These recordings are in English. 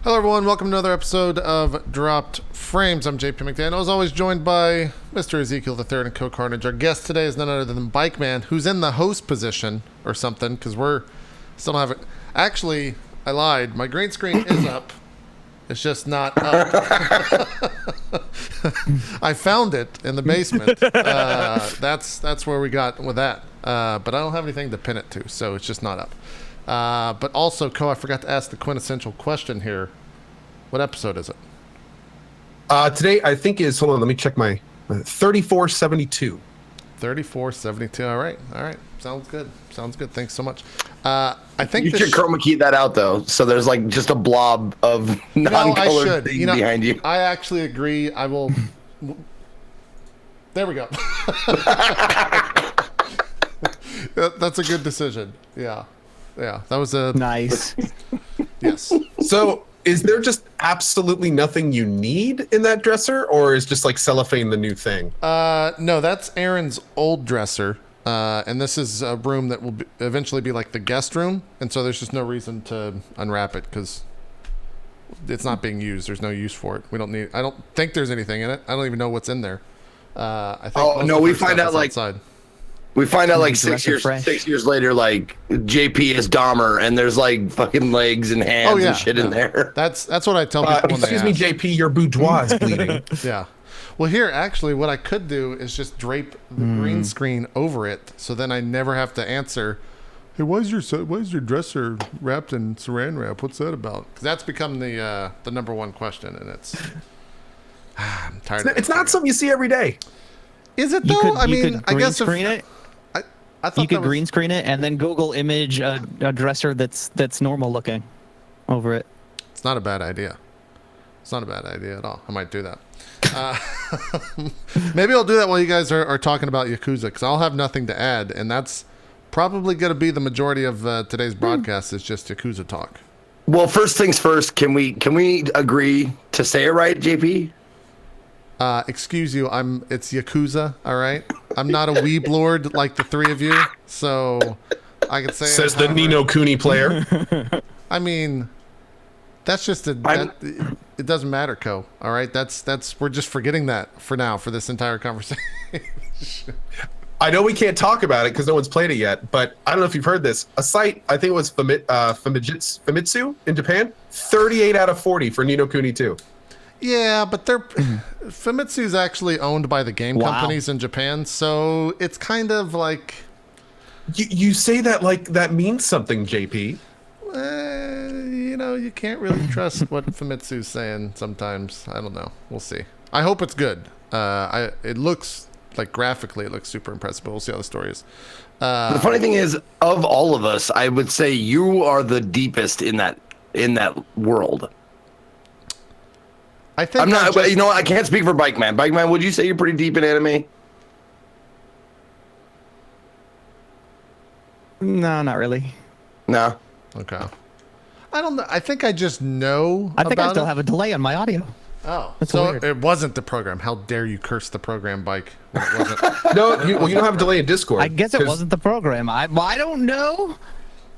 Hello everyone, welcome to another episode of Dropped Frames. I'm JP McDaniel, as always joined by Mr. Ezekiel III and Co Carnage. Our guest today is none other than Bike Man, who's in the host position or something, because we're still don't have it. Actually, I lied. My green screen is up. It's just not up. I found it in the basement. That's where we got with that. But I don't have anything to pin it to, so it's just not up. But also, I forgot to ask the quintessential question here. What episode is it? Today, I think is, hold on, let me check my 3472. 3472. All right. Sounds good. Thanks so much. I think you should chroma key that out though, so there's like just a blob of non-colored thing behind you. I actually agree. I will. There we go. That's a good decision. Yeah, that was a nice. Yes. So, is there just absolutely nothing you need in that dresser, or is just like cellophane the new thing? No, that's Aaron's old dresser. And this is a room that will eventually be like the guest room, and so there's just no reason to unwrap it because it's not being used. There's no use for it. I don't think there's anything in it. I don't even know what's in there. I think we find out like outside. We find out like 6 years later, like JP is Dahmer, and there's like fucking legs and hands and shit in there. That's what I tell people. Excuse me, JP, your boudoir is bleeding. Yeah. Well, here, actually, what I could do is just drape the green screen over it, so then I never have to answer, hey, why is your dresser wrapped in saran wrap? What's that about? Because that's become the number one question, and it's... I'm tired of it. It's not something you see every day. Is it, though? I guess screen it. I thought you could green screen it and then Google image a dresser that's normal looking over it. It's not a bad idea. It's not a bad idea at all. I might do that. Maybe I'll do that while you guys are talking about Yakoooooza, because I'll have nothing to add, and that's probably going to be the majority of today's broadcast is just Yakoooooza talk. Well, first things first, can we agree to say it right, JP? Excuse you, it's Yakoooooza, all right? I'm not a weeb lord like the three of you, so I could say says the Nino Cooney player. I mean, that's just it doesn't matter, Co. All right, that's we're just forgetting that for now for this entire conversation. I know we can't talk about it because no one's played it yet, but I don't know if you've heard this. A site, I think it was Famitsu in Japan, 38 out of 40 for Nino Cooney 2. Yeah, but Famitsu's actually owned by the game companies in Japan, so it's kind of like... You say that like that means something, JP. You can't really trust what Famitsu's saying sometimes. I don't know. We'll see. I hope it's good. It looks like graphically, it looks super impressive, but we'll see how the story is. The funny thing is, of all of us, I would say you are the deepest in that world. I think I'm not. You know what? I can't speak for Bike Man. Bike Man, would you say you're pretty deep in anime? No, not really. No. Okay. I don't know. I think I just know. I think I still have a delay on my audio. Oh, that's so weird. It wasn't the program. How dare you curse the program, Bike? When it wasn't. No, you don't have a delay in Discord. I guess it wasn't the program. I don't know.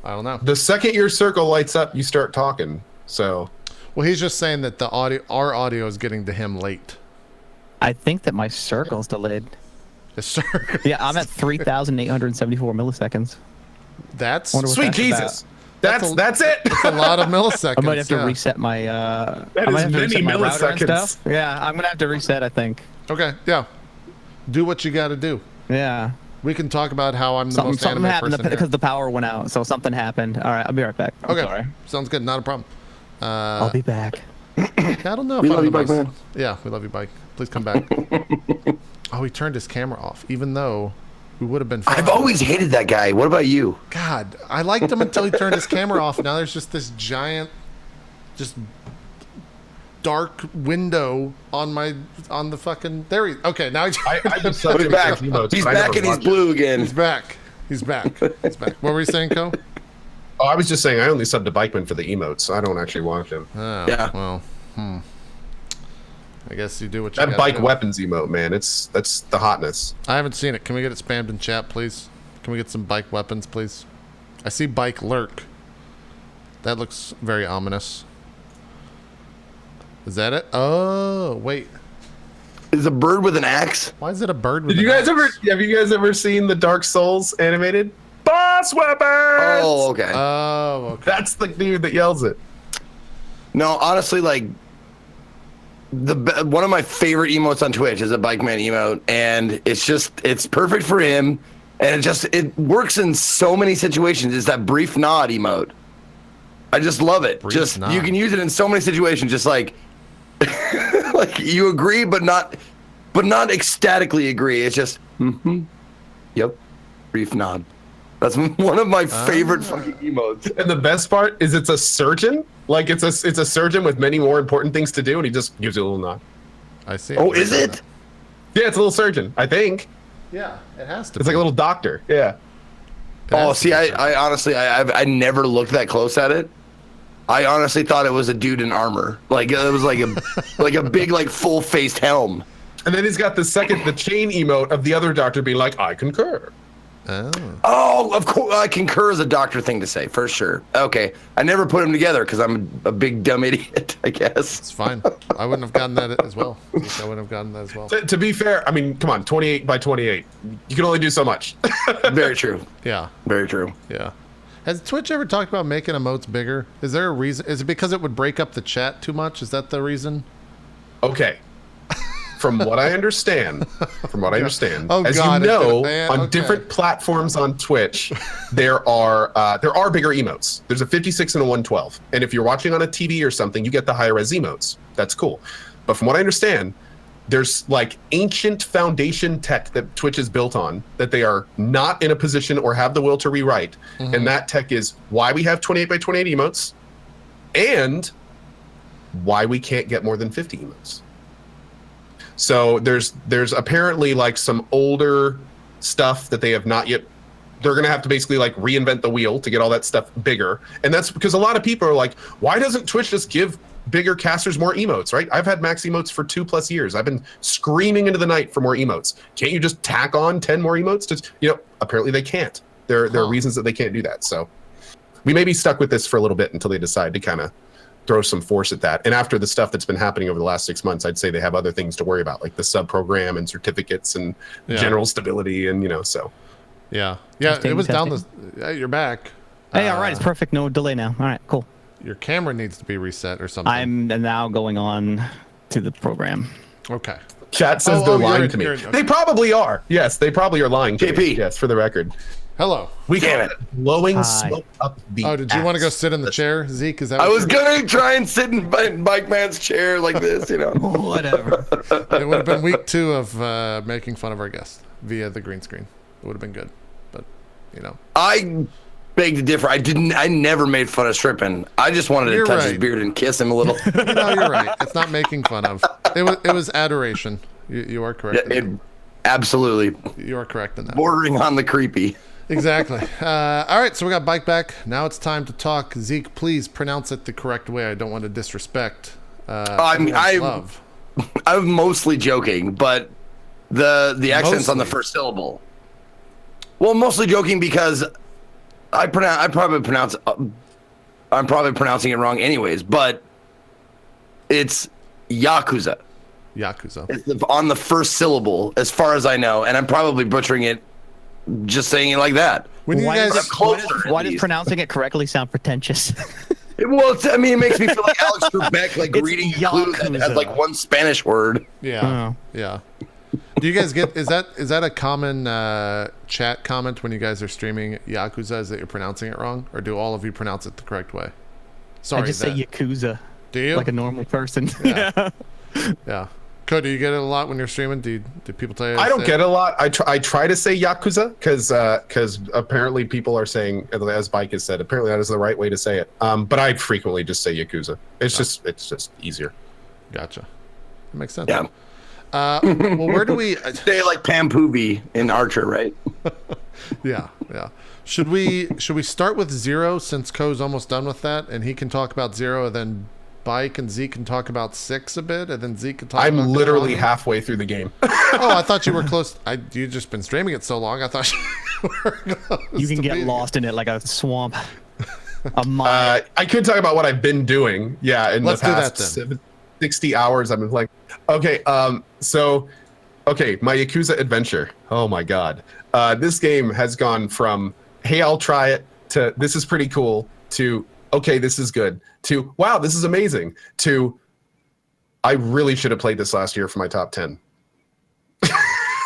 I don't know. The second your circle lights up, you start talking. So. Well, he's just saying that our audio is getting to him late. I think that my circle's delayed. The circle. Yeah, I'm at 3,874 milliseconds. That's sweet Jesus. That's it. That's a lot of milliseconds. I might have to reset my. That is many milliseconds. Yeah, I'm gonna have to reset. I think. Okay. Yeah. Do what you got to do. Yeah. We can talk about how I'm the most something anime happened person because the power went out, so something happened. All right, I'll be right back. I'm sorry. Sounds good. Not a problem. I'll be back. I don't know. We love you, Bike Man. Yeah, we love you, Bike. Please come back. Oh, he turned his camera off, even though we would have been fine. I've always hated that guy. What about you? God, I liked him until he turned his camera off. Now there's just this giant, just dark window on the fucking. There he. Okay, now he's back. He's back and he's blue again. He's back. He's back. What were you saying, Co? Oh, I was just saying I only subbed to Bikeman for the emotes, so I don't actually watch him. Oh, yeah. Well, I guess you do what you That bike weapons emote, man, that's the hotness. I haven't seen it. Can we get it spammed in chat, please? Can we get some bike weapons, please? I see bike lurk. That looks very ominous. Is that it? Oh, wait. Is a bird with an axe? Why is it a bird with Have an axe? you guys ever seen the Dark Souls animated? Boss weapons! Oh, okay. Oh, okay. That's the dude that yells it. No, honestly, like one of my favorite emotes on Twitch is a Bike Man emote, and it's perfect for him, and it works in so many situations. It's that brief nod emote. I just love it. Brief nod. You can use it in so many situations, just like like you agree, but not ecstatically agree. It's just yep, brief nod. That's one of my favorite fucking emotes. And the best part is it's a surgeon. Like it's a surgeon with many more important things to do, and he just gives you a little nod. I see. Oh, is it? Yeah, it's a little surgeon, I think. Yeah, it has to. It's like a little doctor. Yeah. Oh, see, I honestly, I never looked that close at it. I honestly thought it was a dude in armor. Like it was like a big like full faced helm. And then he's got the chain emote of the other doctor being like, I concur. Oh, of course, I concur is a doctor thing to say, for sure. Okay, I never put them together because I'm a big dumb idiot, I guess. It's fine. I wouldn't have gotten that as well. To be fair, I mean, come on, 28 by 28. You can only do so much. Very true. Yeah. Very true. Yeah. Has Twitch ever talked about making emotes bigger? Is there a reason? Is it because it would break up the chat too much? Is that the reason? Okay. From what I understand, Oh, as God, you know, on okay. different platforms on Twitch, there are bigger emotes. There's a 56 and a 112, and if you're watching on a TV or something, you get the higher res emotes. That's cool. But from what I understand, there's like ancient foundation tech that Twitch is built on that they are not in a position or have the will to rewrite, and that tech is why we have 28 by 28 emotes, and why we can't get more than 50 emotes. So there's apparently like some older stuff that they have not yet. They're gonna have to basically like reinvent the wheel to get all that stuff bigger, and that's because a lot of people are like, why doesn't Twitch just give bigger casters more emotes? Right? I've had max emotes for 2+ years. I've been screaming into the night for more emotes. Can't you just tack on 10 more emotes? Apparently they can't. There are reasons that they can't do that. So we may be stuck with this for a little bit until they decide to kind of throw some force at that. And after the stuff that's been happening over the last 6 months, I'd say they have other things to worry about, like the sub program and certificates and general stability, and so. Yeah. Testing, It was down testing. you're back. Hey, all right, it's perfect. No delay now. All right, cool. Your camera needs to be reset or something. I'm now going on to the program. Okay. Chat says they're lying to me. They probably are. Yes, they probably are lying to me. JP. Yes, for the record. Hello. We got blowing Hi. smoke up the Oh, did you want to go sit in the chair, Zeke? Is that I what was gonna try and sit in Bike Man's chair like this, Whatever. It would have been week 2 of making fun of our guest via the green screen. It would have been good, but I beg to differ. I never made fun of Strippin. I just wanted to touch his beard and kiss him a little. You're right. It's not making fun of. It was adoration. You are correct. Absolutely. You are correct in that. Bordering on the creepy. Exactly. All right, so we got Bike back. Now it's time to talk. Zeke, please pronounce it the correct way. I don't want to disrespect. I'm mostly joking, but the accent's on the first syllable. Well, mostly joking because I'm probably pronouncing it wrong anyways, but it's Yakoooooza. Yakoooooza. It's on the first syllable, as far as I know, and I'm probably butchering it. Just saying it like that. When you Why guys, does pronouncing it correctly sound pretentious? Well, it means it makes me feel like Alex Trebek, like reading clues that has like one Spanish word. Yeah. Do you guys get? Is that a common chat comment when you guys are streaming Yakoooooza? Is that you're pronouncing it wrong, or do all of you pronounce it the correct way? Sorry, I just say Yakoooza. Do you? Like a normal person. Yeah. Yeah. Cody, do you get it a lot when you're streaming? Do people tell you? I don't get it a lot. I try to say Yakuza because apparently people are saying, as Bike has said, apparently that is the right way to say it. But I frequently just say Yakuza. It's just easier. Gotcha. That makes sense. Yeah. Well, where do we say like Pampoovy in Archer, right? Yeah. Should we start with Zero since Ko's almost done with that, and he can talk about Zero, and then Bike and Zeke can talk about 6 a bit, and then Zeke can talk. I'm about literally halfway through the game. Oh, I thought you were close. You just been streaming it so long. I thought you were close. You can get lost in it like a swamp. A mile. I could talk about what I've been doing. Yeah, in Let's the past do that then. 60 hours I've been playing. Okay, okay, my Yakuza adventure. Oh my god. This game has gone from, hey, I'll try it, to this is pretty cool, to, okay, this is good, to, wow, this is amazing, to, I really should have played this last year for my top 10.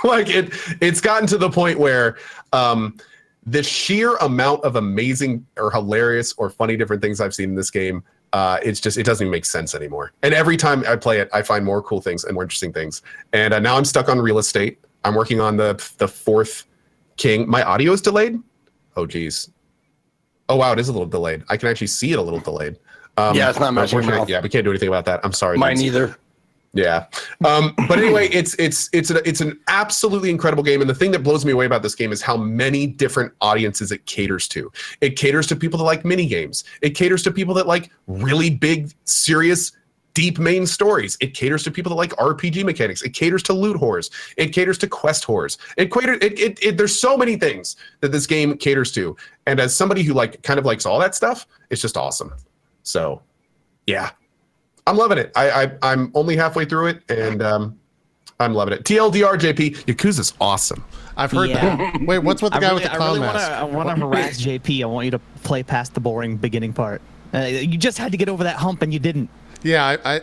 Like, it's gotten to the point where the sheer amount of amazing or hilarious or funny different things I've seen in this game, it doesn't even make sense anymore. And every time I play it, I find more cool things and more interesting things. And now I'm stuck on real estate. I'm working on the fourth king. My audio is delayed. Oh geez. Oh wow, it is a little delayed. I can actually see it a little delayed. Yeah, it's not much. Yeah, we can't do anything about that. I'm sorry. Mine either. Yeah. But anyway, it's an absolutely incredible game. And the thing that blows me away about this game is how many different audiences it caters to. It caters to people that like mini games. It caters to people that like really big, serious, deep main stories. It caters to people that like RPG mechanics. It caters to loot whores. It caters to quest whores. There's so many things that this game caters to. And as somebody who kind of likes all that stuff, it's just awesome. So yeah. I'm loving it. I'm only halfway through it, and I'm loving it. TLDR, JP, Yakuza's awesome. I've heard that. Wait, what's with the guy with the clown mask? I want to harass JP. I want you to play past the boring beginning part. You just had to get over that hump, and you didn't. Yeah,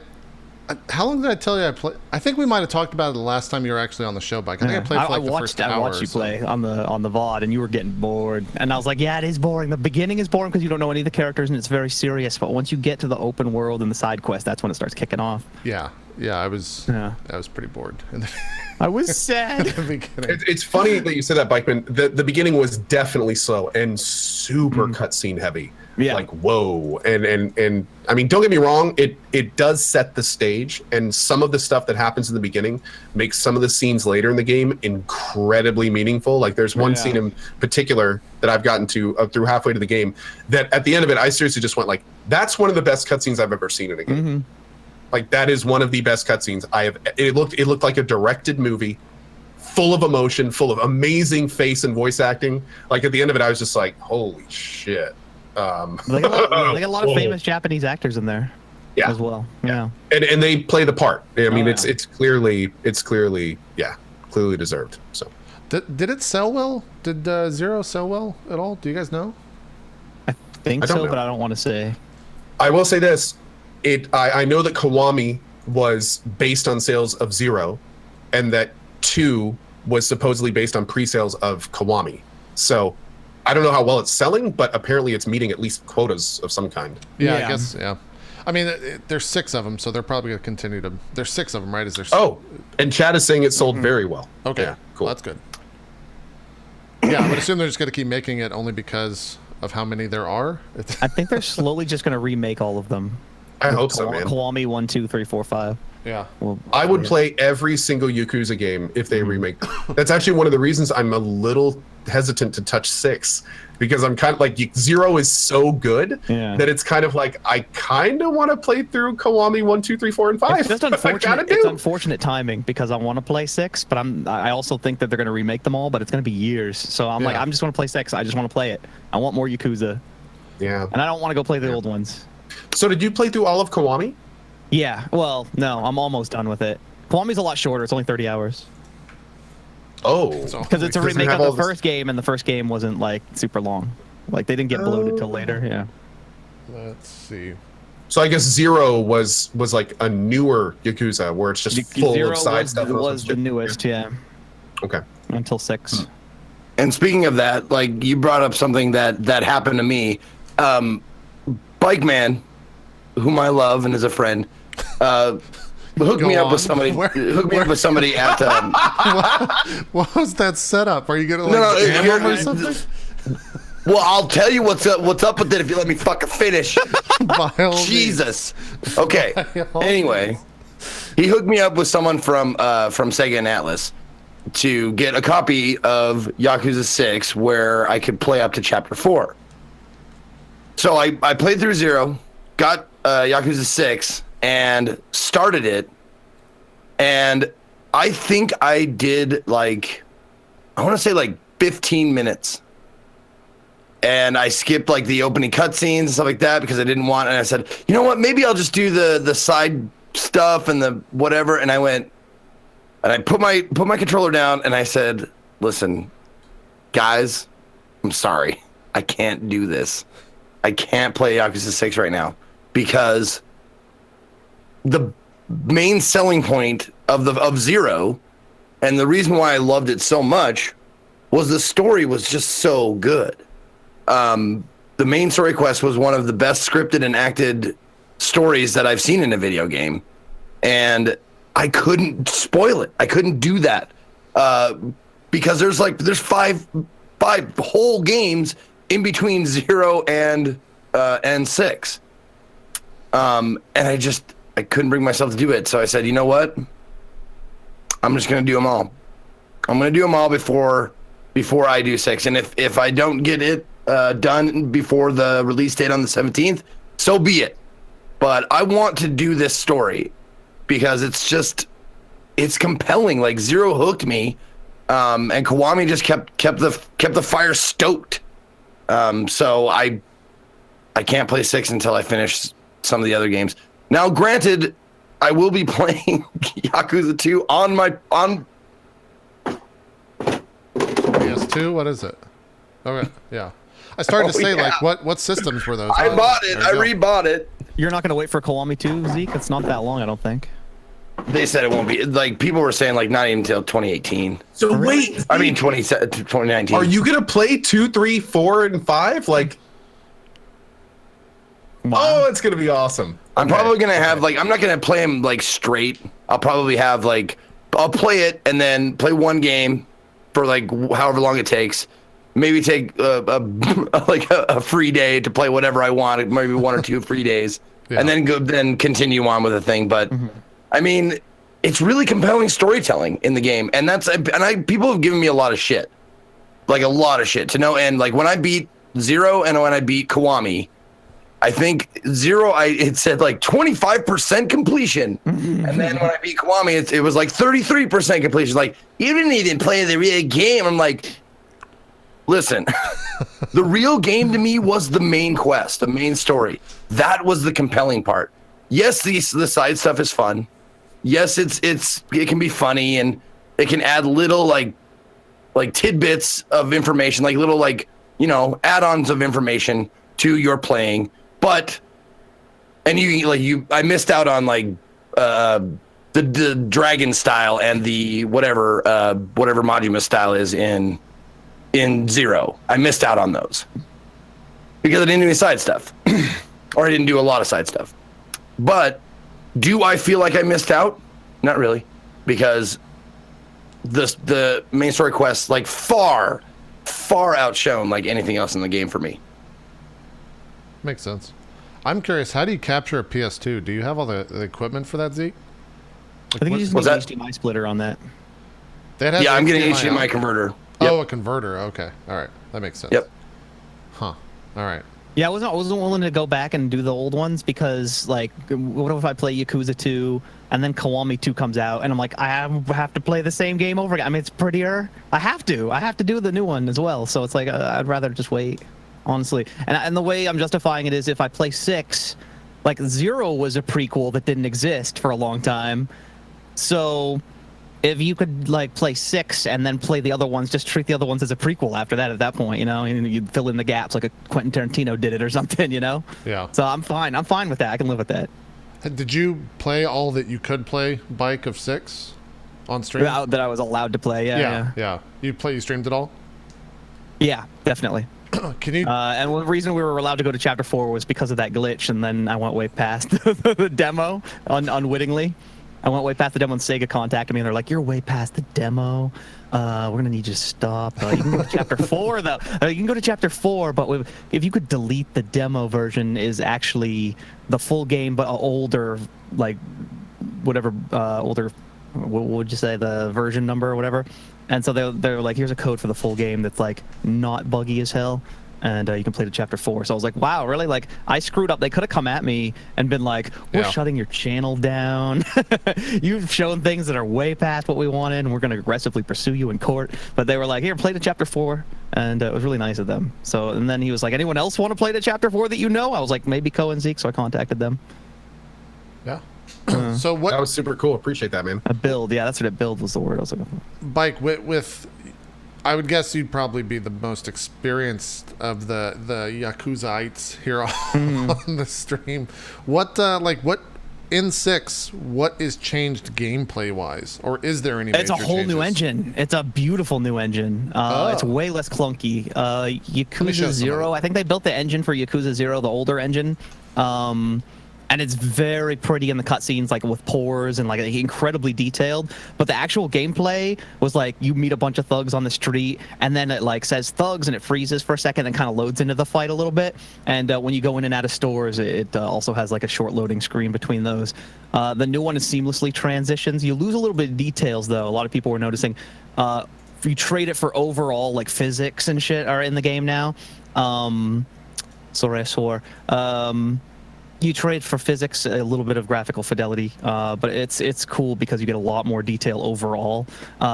how long did I tell you I played? I think we might have talked about it the last time you were actually on the show, Bike. I think I played for the first hour. I watched you play on the VOD, and you were getting bored. And I was like, yeah, it is boring. The beginning is boring because you don't know any of the characters, and it's very serious. But once you get to the open world and the side quest, that's when it starts kicking off. Yeah, I was pretty bored. I was sad. At the beginning. It's funny that you said that, Bikeman. The beginning was definitely slow and super cutscene heavy. Yeah. Like, whoa. And I mean, don't get me wrong, it does set the stage, and some of the stuff that happens in the beginning makes some of the scenes later in the game incredibly meaningful. Like, there's one scene in particular that I've gotten to through halfway to the game that at the end of it, I seriously just went like, that's one of the best cutscenes I've ever seen in a game. Mm-hmm. Like, that is one of the best cutscenes I have. It looked like a directed movie, full of emotion, full of amazing face and voice acting. Like, at the end of it, I was just like, holy shit. They got a lot of famous Japanese actors in there as well. Yeah. And they play the part. I mean, it's clearly clearly deserved. So did it sell well? Did Zero sell well at all? Do you guys know? I think so, but I don't want to say. I will say this. I know that Kiwami was based on sales of Zero, and that 2 was supposedly based on pre-sales of Kiwami. So I don't know how well it's selling, but apparently it's meeting at least quotas of some kind. Yeah. I guess, yeah. I mean, there's 6 of them, so they're probably going to continue to... There's 6 of them, right? Is there? Oh, and Chad is saying it sold very well. Okay, yeah, cool. Well, that's good. Yeah, I would assume they're just going to keep making it only because of how many there are. I think they're slowly just going to remake all of them. I hope so, man. Kiwami 1, 2, 3, 4, 5. Yeah. Well, I would play every single Yakuza game if they remake them. That's actually one of the reasons I'm a little hesitant to touch 6, because I'm kind of like, 0 is so good that it's kind of like, I kind of want to play through Kiwami 1, 2, 3, 4, and 5. It's just unfortunate. It's unfortunate timing because I want to play 6, but I also think that they're going to remake them all, but it's going to be years. So I'm like, I'm just going to play 6. I just want to play it. I want more Yakuza. Yeah. And I don't want to go play the old ones. So did you play through all of Kiwami? Yeah. Well, no, I'm almost done with it. Kiwami's a lot shorter. It's only 30 hours. Oh. Because it's a remake of the first game, and the first game wasn't, like, super long. Like, they didn't get bloated till later, yeah. Let's see. So I guess 0 was like a newer Yakuza, where it's just full of side stuff. Zero was the newest, yeah. Okay. Until 6. And speaking of that, like, you brought up something that happened to me. Bike Man, whom I love and is a friend, hooked me up with somebody. Hooked me up with somebody at. What was that setup? Are you gonna jam him or something? Well, I'll tell you what's up with it if you let me fucking finish. Jesus. Okay. Anyway, he hooked me up with someone from Sega and Atlas to get a copy of Yakuza 6 where I could play up to Chapter 4. So I played through 0, got Yakuza 6, and started it. And I think I did, like, I want to say, like, 15 minutes. And I skipped, like, the opening cutscenes and stuff like that because I didn't want, and I said, you know what, maybe I'll just do the side stuff and the whatever, and I went and I put my controller down and I said, "Listen, guys, I'm sorry. I can't do this. I can't play Yakuza 6 right now because the main selling point of Zero, and the reason why I loved it so much, was the story was just so good. The main story quest was one of the best scripted and acted stories that I've seen in a video game, and I couldn't spoil it. I couldn't do that because there's five whole games in between 0 and 6, and I couldn't bring myself to do it. So I said, you know what? I'm just gonna do them all. I'm gonna do them all before I do 6. And if I don't get it done before the release date on the 17th, so be it. But I want to do this story because it's compelling. Like, Zero hooked me, and Kiwami just kept the fire stoked. So I can't play 6 until I finish some of the other games. Now, granted, I will be playing Yakuza 2 on PS2. What is it? Okay, yeah. I started to say, yeah. like, what systems were those? I on? bought it. There I you go. rebought it. You're not going to wait for Kiwami 2, Zeke? It's not that long, I don't think. They said it won't be. Like, people were saying, like, not even until 2018. So wait, I mean, 2019. are you gonna play 2, 3, 4, and 5? Like, Wow. oh, it's gonna be awesome. I'm probably going to have, like, I'm not going to play them, like, straight. I'll probably have, like, I'll play it and then play one game for, like, however long it takes. Maybe take a free day to play whatever I want, maybe 1 or 2 free days, Yeah. and then continue on with the thing. But I mean, it's really compelling storytelling in the game, and people have given me a lot of shit, like a lot of shit to know. And like when I beat 0 and when I beat Kiwami, I think 0 it said like 25% completion, and then when I beat Kiwami, it was like 33% completion. Like, you didn't even play the real game. I'm like, listen, the real game to me was the main quest, the main story. That was the compelling part. Yes, the side stuff is fun. Yes, it can be funny, and it can add little like tidbits of information, like little add-ons of information to your playing. But I missed out on like the dragon style and the whatever Majima style is in 0. I missed out on those because I didn't do any side stuff, or I didn't do a lot of side stuff. But do I feel like I missed out? Not really, because the main story quests like far outshone like anything else in the game for me. Makes sense. I'm curious, how do you capture a PS2? Do you have all the equipment for that, Zeke? I think you just need an HDMI splitter on that. Yeah, I'm getting an HDMI converter. Yep. Oh, a converter. Okay. All right. That makes sense. Yep. Huh. All right. Yeah, I wasn't willing to go back and do the old ones because, like, what if I play Yakuza 2 and then Kiwami 2 comes out and I'm like, I have to play the same game over again. I mean, it's prettier. I have to do the new one as well. So it's like I'd rather just wait, honestly. And the way I'm justifying it is if I play 6, like 0 was a prequel that didn't exist for a long time. So if you could like play 6 and then play the other ones, just treat the other ones as a prequel after that. At that point, and you'd fill in the gaps like a Quentin Tarantino did it or something, Yeah. So I'm fine with that. I can live with that. Did you play all that you could play Bike of 6 on stream? That I was allowed to play. Yeah. You streamed it all? Yeah, definitely. Can you? And the reason we were allowed to go to chapter 4 was because of that glitch, and then I went way past the demo unwittingly. I went way past the demo, and Sega contacted me, and they're like, "You're way past the demo. We're gonna need you to stop. You can go to chapter 4, though. You can go to chapter 4, but if you could delete the demo version, is actually the full game, but older, like whatever older. What would you say, the version number or whatever?" And so they're like, "Here's a code for the full game that's like not buggy as hell." And you can play to chapter 4. So I was like, wow, really? Like, I screwed up. They could have come at me and been like, we're shutting your channel down. You've shown things that are way past what we wanted, and we're going to aggressively pursue you in court. But they were like, here, play to chapter 4. And it was really nice of them. So, and then he was like, anyone else want to play to chapter 4 that you know? I was like, maybe Ko and Zeke. So I contacted them. Yeah. So what? That was super cool. Appreciate that, man. A build, yeah, that's what a build was the word I was looking for. Bike with I would guess you'd probably be the most experienced of the Yakoozaites here on the stream. What what in 6? What is changed gameplay wise, or is there any? It's a major whole changes? new engine. It's a beautiful new engine. It's way less clunky. Yakuza 0. I think they built the engine for Yakuza 0, the older engine. And it's very pretty in the cutscenes, like with pores and like incredibly detailed. But the actual gameplay was like you meet a bunch of thugs on the street, and then it like says thugs, and it freezes for a second, and kind of loads into the fight a little bit. And when you go in and out of stores, it also has like a short loading screen between those. The new one is seamlessly transitions. You lose a little bit of details though. A lot of people were noticing. If you trade it for overall like physics and shit are in the game now. Sorry, I swore. You trade for physics, a little bit of graphical fidelity, but it's cool because you get a lot more detail overall.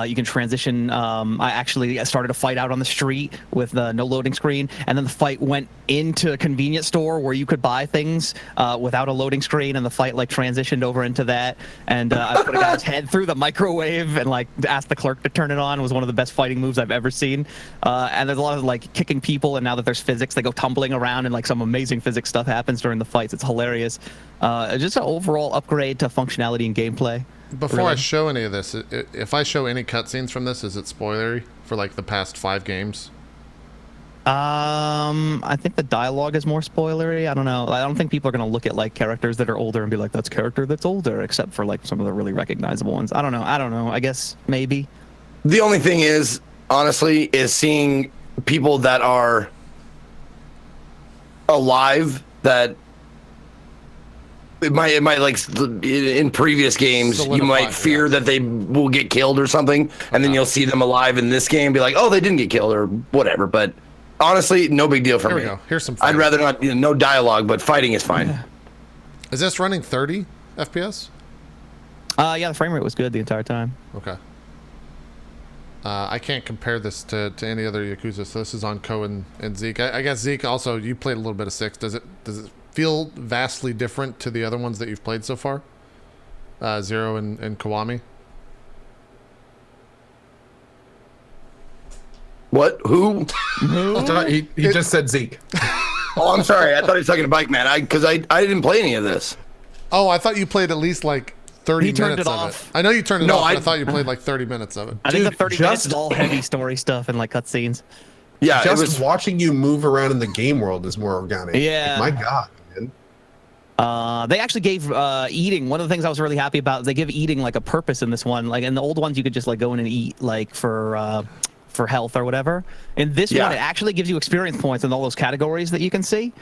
You can transition. I actually started a fight out on the street with no loading screen, and then the fight went into a convenience store where you could buy things without a loading screen, and the fight like transitioned over into that. And I put a guy's head through the microwave and like asked the clerk to turn it on. It was one of the best fighting moves I've ever seen. And there's a lot of like kicking people, and now that there's physics, they go tumbling around, and like some amazing physics stuff happens during the fights. It's hilarious. Just an overall upgrade to functionality and gameplay. Before I show any of this, if I show any cutscenes from this, is it spoilery for like the past 5 games? I think the dialogue is more spoilery. I don't know. I don't think people are going to look at like characters that are older and be like, that's character that's older, except for like some of the really recognizable ones. I don't know. I guess maybe. The only thing is, honestly, is seeing people that are alive that it might like in previous games you might fear that they will get killed or something, and then you'll see them alive in this game and be like, oh, they didn't get killed or whatever. But honestly, no big deal for me. Here we go. Here's some I'd rather not, no dialogue, but fighting is fine. Yeah. Is this running 30 FPS? Yeah, the frame rate was good the entire time. Okay. I can't compare this to any other Yakuza, so this is on Ko and Zeke. I guess Zeke also, you played a little bit of 6. Does it feel vastly different to the other ones that you've played so far? 0 and Kiwami? What? Who? He just said Zeke. Oh, I'm sorry. I thought he was talking to Bike Man. Because I didn't play any of this. Oh, I thought you played at least like 30 He turned minutes it of off. it. I know you turned it No, off, but I I- thought you played like 30 minutes of it. I think the Dude, 30 minutes just- is all heavy story stuff and like cutscenes. Yeah, Just it was. watching you move around in the game world is more organic. Yeah. Like, my God, man. They actually gave eating. One of the things I was really happy about, they give eating like a purpose in this one. Like in the old ones, you could just like go in and eat like for health or whatever. In this one, it actually gives you experience points in all those categories that you can see.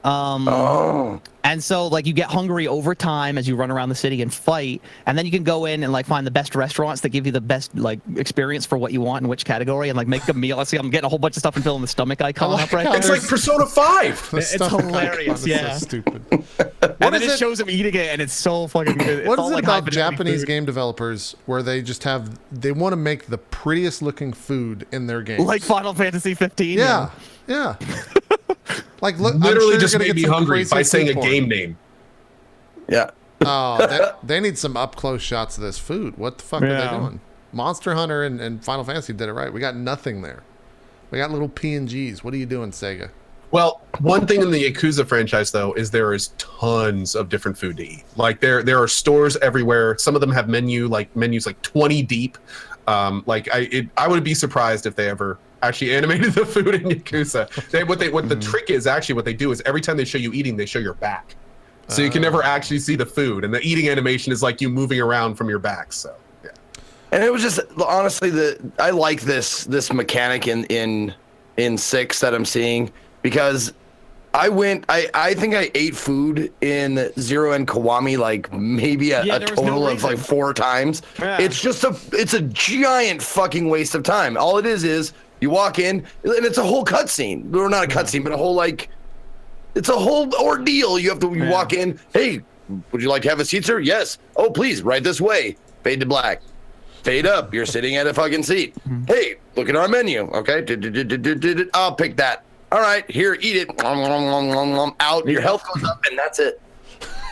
And so like you get hungry over time as you run around the city and fight, and then you can go in and like find the best restaurants that give you the best like experience for what you want in which category, and like make a meal. Let's see, I'm getting a whole bunch of stuff and filling the stomach icon up right how there. It's like Persona 5. The It's stuff hilarious, is yeah. so stupid. And What then is it it? shows him eating it, and it's so fucking good. What It's is all, it like, about high-fidelity Japanese food. game developers where they just have, they want to make the prettiest looking food in their games? Like Final Fantasy 15. Yeah, yeah. Like look, I'm Literally sure just you're gonna made me get some hungry crazy by saying a food game porn. name. Yeah. Oh, they need some up close shots of this food. What the fuck are Yeah. they doing? Monster Hunter and Final Fantasy did it right. We got nothing there. We got little PNGs. What are you doing, Sega? Well, one thing in the Yakuza franchise, though, is there is tons of different food to eat. Like there are stores everywhere. Some of them have menus like 20 deep. I would be surprised if they ever actually animated the food in Yakuza. The trick is actually what they do is every time they show you eating, they show your back, so you can never actually see the food. And the eating animation is like you moving around from your back. So yeah. And it was just honestly I like this mechanic in 6 that I'm seeing, because I think I ate food in 0 and Kiwami like maybe a there was no total of reason. like 4 times. Yeah. It's a giant fucking waste of time. All it is you walk in and it's a whole cutscene. Or not a cutscene, but a whole like it's a whole ordeal. You walk in, hey, would you like to have a seat, sir? Yes. Oh, please, right this way. Fade to black. Fade up. You're sitting at a fucking seat. Hey, look at our menu. Okay. I'll pick that. All right, here, eat it. Out. Your health goes up, and that's it.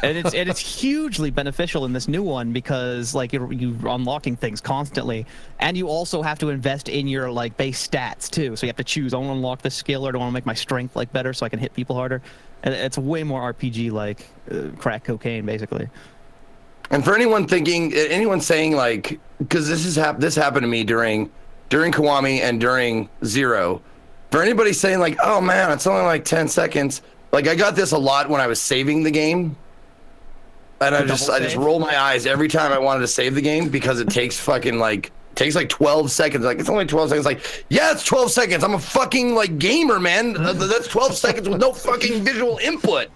And it's hugely beneficial in this new one because like you're unlocking things constantly, and you also have to invest in your like base stats too. So you have to choose, I want to unlock this skill or do I want to make my strength like better so I can hit people harder. And it's way more RPG like crack cocaine basically. And for anyone saying like, because this happened to me during Kiwami and during Zero. For anybody saying like, oh man, it's only like 10 seconds. Like I got this a lot when I was saving the game. And I just roll my eyes every time I wanted to save the game because it takes like 12 seconds. Like it's only 12 seconds. Like, yeah, it's 12 seconds. I'm a fucking like gamer, man. That's 12 seconds with no fucking visual input.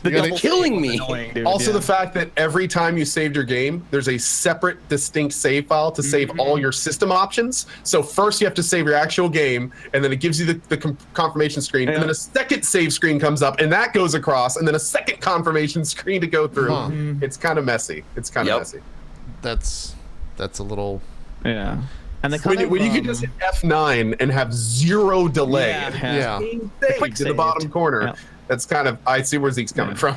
They're killing me. Dude, Also, the fact that every time you saved your game, there's a separate, distinct save file to save all your system options. So first you have to save your actual game, and then it gives you the confirmation screen, and then a second save screen comes up, and that goes across, and then a second confirmation screen to go through. It's kind of messy. Messy. That's a little. Yeah. And when you can just hit F9 and have zero delay, Yeah. Saved in the bottom corner. Yeah. That's kind of, I see where Zeke's coming from.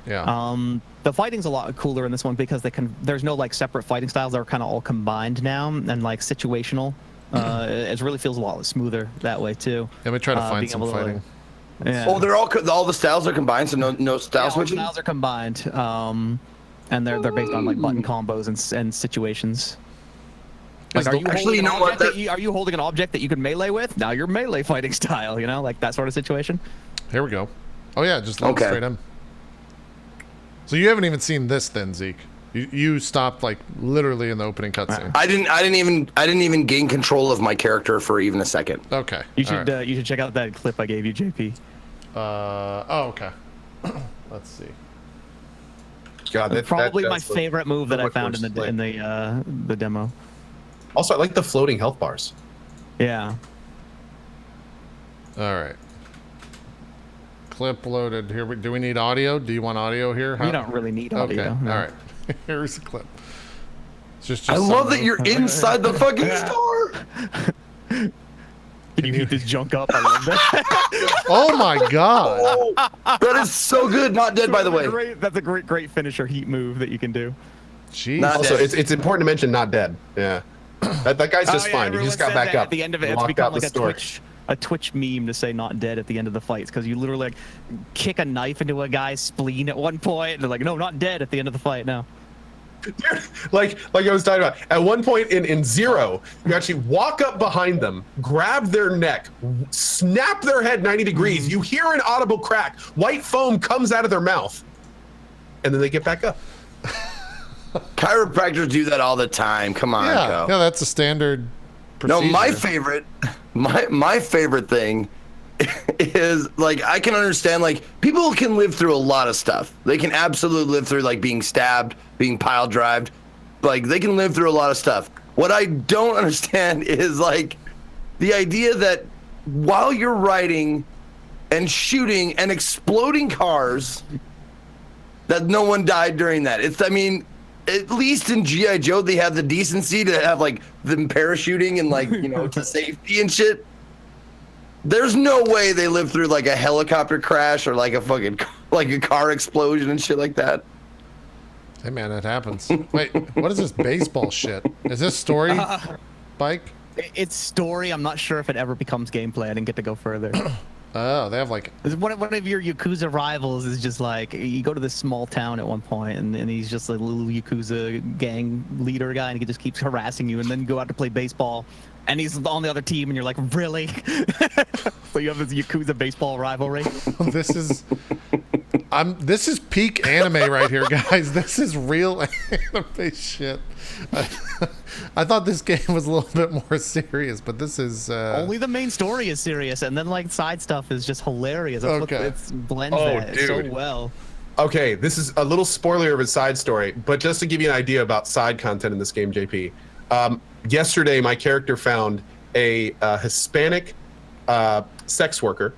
Yeah. The fighting's a lot cooler in this one because there's no like separate fighting styles. They're kind of all combined now and like situational. It really feels a lot smoother that way too. Let me try to find some fighting. Yeah. Oh, they're all the styles are combined, so no style switching. All the styles are combined, and they're based on like button combos and situations. Like, are you holding an object that you can melee with? Now you're melee fighting style, you know, like that sort of situation. Here we go. Oh yeah, just load straight in. So you haven't even seen this then, Zeke. You stopped like literally in the opening cutscene. I didn't even gain control of my character for even a second. Okay. You should check out that clip I gave you, JP. Oh, okay. Let's see. God, That's probably my favorite move that I found in the demo. Also, I like the floating health bars. Yeah. All right. Clip loaded. Here. Do we need audio? Do you want audio here? You don't really need audio. Okay. No. All right. Here's the clip. It's just I love that you're inside the fucking store. Can you heat this junk up? I love that. Oh my god. Oh, that is so good. Not dead, by the way. That's a great finisher heat move that you can do. Jeez. Also, it's important to mention not dead. Yeah. That guy's just fine. He just got back up. At the end of it, it's become like a Twitch meme to say not dead at the end of the fights because you literally like kick a knife into a guy's spleen at one point and they're like, no, not dead at the end of the fight. No. Dude, like I was talking about, at one point in Zero, you actually walk up behind them, grab their neck, snap their head 90 degrees. You hear an audible crack. White foam comes out of their mouth, and then they get back up. Chiropractors do that all the time. Come on, yeah, that's a standard procedure. No, my favorite thing is like I can understand like people can live through a lot of stuff. They can absolutely live through like being stabbed, being pile drived. Like they can live through a lot of stuff. What I don't understand is like the idea that while you're riding and shooting and exploding cars, that no one died during that. I mean, at least in G.I. Joe, they have the decency to have like them parachuting and like, you know, to safety and shit. There's no way they live through like a helicopter crash or like a fucking like a car explosion and shit like that. Hey man, it happens. Wait, what is this baseball shit? Is this story bike? It's story. I'm not sure if it ever becomes gameplay. I didn't get to go further. Oh, they have like one of your Yakuza rivals is just like you go to this small town at one point and he's just a little Yakuza gang leader guy and he just keeps harassing you and then you go out to play baseball and he's on the other team and you're like, really? So you have this Yakuza baseball rivalry. This is peak anime right here, guys. This is real anime shit. I thought this game was a little bit more serious, but this is only the main story is serious, and then like side stuff is just hilarious. Okay. It blends that so well. Okay, this is a little spoiler of a side story, but just to give you an idea about side content in this game, JP. Yesterday, my character found a Hispanic sex worker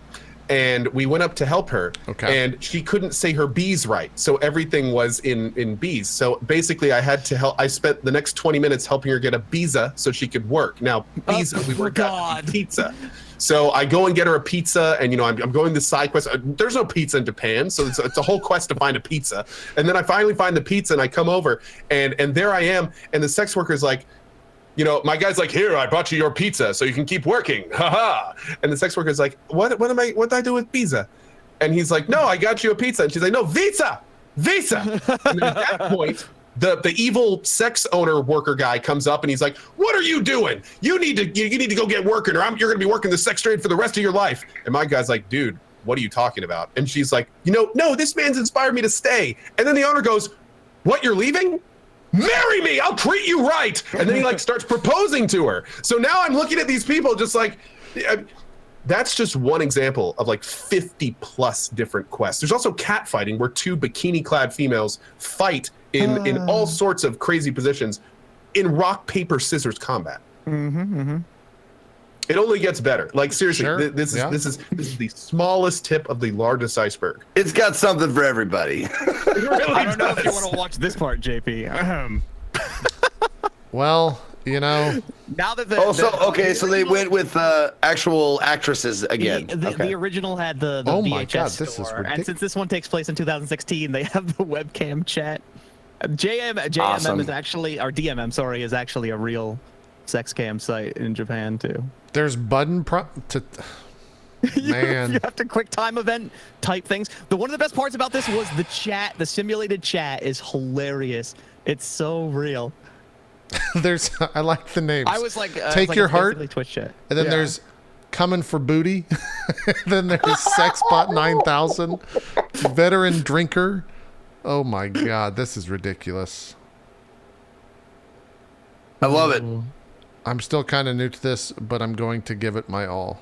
and we went up to help her. Okay. And she couldn't say her B's right, so everything was in B's. So basically, I had to help. I spent the next 20 minutes helping her get a visa so she could work. Now, visa, we worked out pizza. So I go and get her a pizza, and I'm going this side quest. There's no pizza in Japan, so it's a whole quest to find a pizza. And then I finally find the pizza, and I come over, and there I am, and the sex worker's like, my guy's like, here, I brought you your pizza so you can keep working. Ha. And the sex worker's like, what did I do with pizza? And he's like, no, I got you a pizza. And she's like, no, visa. And at that point, the evil sex owner worker guy comes up and he's like, what are you doing? You need to go get working, or you're going to be working the sex trade for the rest of your life. And my guy's like, dude, what are you talking about? And she's like, no, this man's inspired me to stay. And then the owner goes, what, you're leaving? Marry me, I'll treat you right. And then he starts proposing to her. So now I'm looking at these people just like, that's just one example of 50 plus different quests. There's also cat fighting, where two bikini clad females fight in all sorts of crazy positions in rock, paper, scissors combat. It only gets better. Seriously, Sure. This is the smallest tip of the largest iceberg. It's got something for everybody. It really I don't know if you does. want to watch this part, JP. Well, Now that so they went with actual actresses again. The original had the Oh VHS my God, this is store, ridiculous. and since this one takes place in 2016, they have the webcam chat. JMM Awesome. is actually, or DMM, sorry, is actually a real sex cam site in Japan too. there's button man. You have to quick time event type things. One of the best parts about this was the chat. The simulated chat is hilarious. It's so real. I like the names. I was like, Take your it's heart, basically Twitch chat. and then there's coming for booty. Then there's Sexbot 9000, veteran drinker. Oh my God, this is ridiculous. I love it. I'm still kind of new to this, but I'm going to give it my all.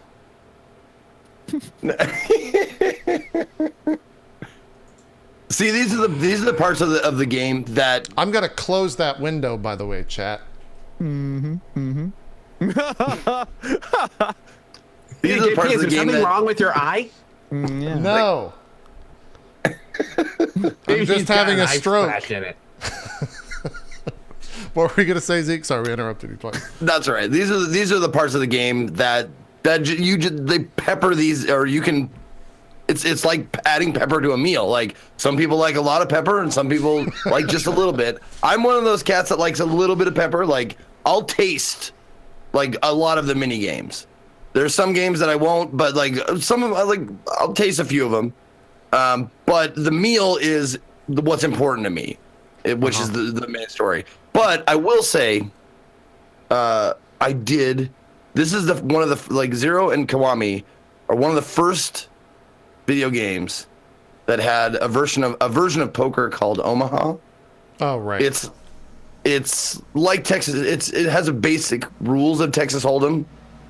See, these are the parts of the game that I'm gonna close that window, by the way, chat. these are the parts of the game that wrong with your eye? Yeah. No. I'm just having a stroke. In it. What were you gonna say, Zeke? Sorry, we interrupted you twice. That's right. These are the parts of the game that they pepper these, or you can. It's like adding pepper to a meal. Like, some people like a lot of pepper, and some people like just a little bit. I'm one of those cats that likes a little bit of pepper. Like, I'll taste like a lot of the mini games. There's some games that I won't, but some of them, I'll taste a few of them. But the meal is what's important to me, which is the main story. But I will say, this is one of the Zero and Kiwami are one of the first video games that had a version of poker called Omaha. Oh right. It's like Texas. It has a basic rules of Texas Hold'em,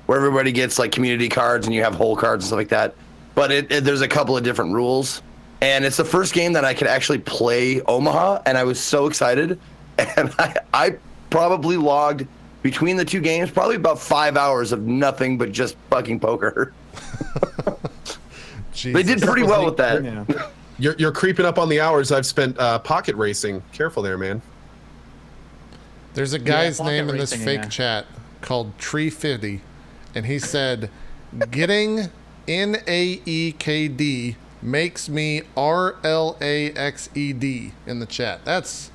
where everybody gets community cards and you have hole cards and stuff like that. But there's a couple of different rules, and it's the first game that I could actually play Omaha, and I was so excited. And I probably logged between the two games probably about 5 hours of nothing but just fucking poker. They did pretty well with that. Yeah. You're creeping up on the hours I've spent pocket racing. Careful there, man. There's a guy's pocket name in this racing, fake yeah. chat called Tree50, and he said, "Getting NAEKD makes me RLAXED" in the chat. That's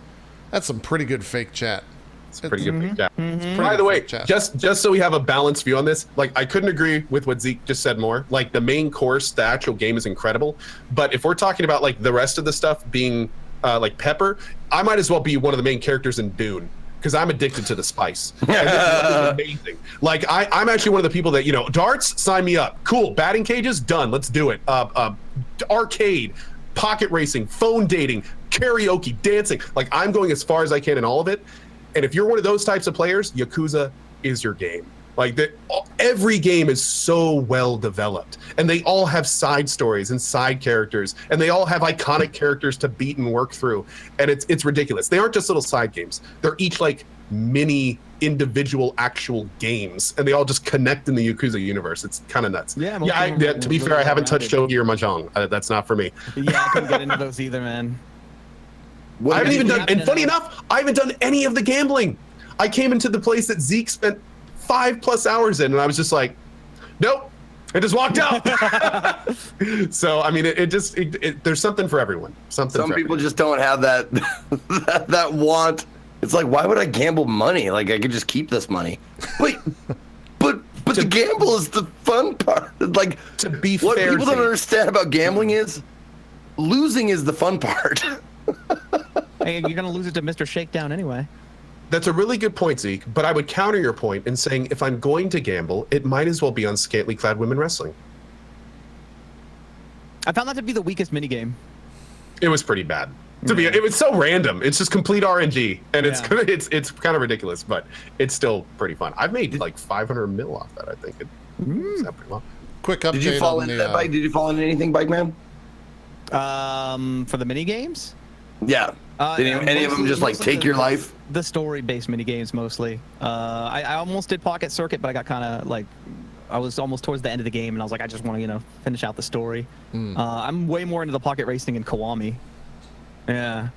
some pretty good fake chat. It's pretty good. Yeah. Pretty By good the way, fake chat. just so we have a balanced view on this, I couldn't agree with what Zeke just said more. The main course, the actual game is incredible. But if we're talking about the rest of the stuff being pepper, I might as well be one of the main characters in Dune, because I'm addicted to the spice. And this is amazing. I'm actually one of the people that, darts, sign me up. Cool. Batting cages, done. Let's do it. Arcade, pocket racing, phone dating, karaoke, dancing. I'm going as far as I can in all of it. And if you're one of those types of players, Yakoooza is your game. Every game is so well developed, and they all have side stories and side characters, and they all have iconic characters to beat and work through. And it's ridiculous. They aren't just little side games. They're each mini individual actual games, and they all just connect in the Yakuza universe. It's kind of nuts. Yeah, To be fair, I haven't touched Shogi or Mahjong. That's not for me. Yeah, I couldn't get into those either, man. I haven't even done, and funny enough, I haven't done any of the gambling. I came into the place that Zeke spent 5+ hours in, and I was just like, nope, I just walked out. So, I mean, there's something for everyone. Some people just don't have that, that want. It's like, why would I gamble money? Like, I could just keep this money. Wait, but the gamble is the fun part. Like, to be what fair, people don't understand about gambling is losing is the fun part. Hey, you're gonna lose it to Mr. Shakedown anyway. That's a really good point, Zeke, but I would counter your point in saying if I'm going to gamble, it might as well be on scantily clad women wrestling. I found that to be the weakest minigame. It was pretty bad. It was so random. It's just complete RNG, and it's kind of ridiculous, but it's still pretty fun. I've made like 500 mil off that. I think it's not pretty well. Quick update. Did you fall into that bike? Did you fall into anything, Bike Man? For the minigames? Yeah. Did any of them just like take your life? The story-based minigames mostly. I almost did Pocket Circuit, but I got kind of like, I was almost towards the end of the game, and I was like, I just want to, finish out the story. I'm way more into the pocket racing in Kiwami. Yeah,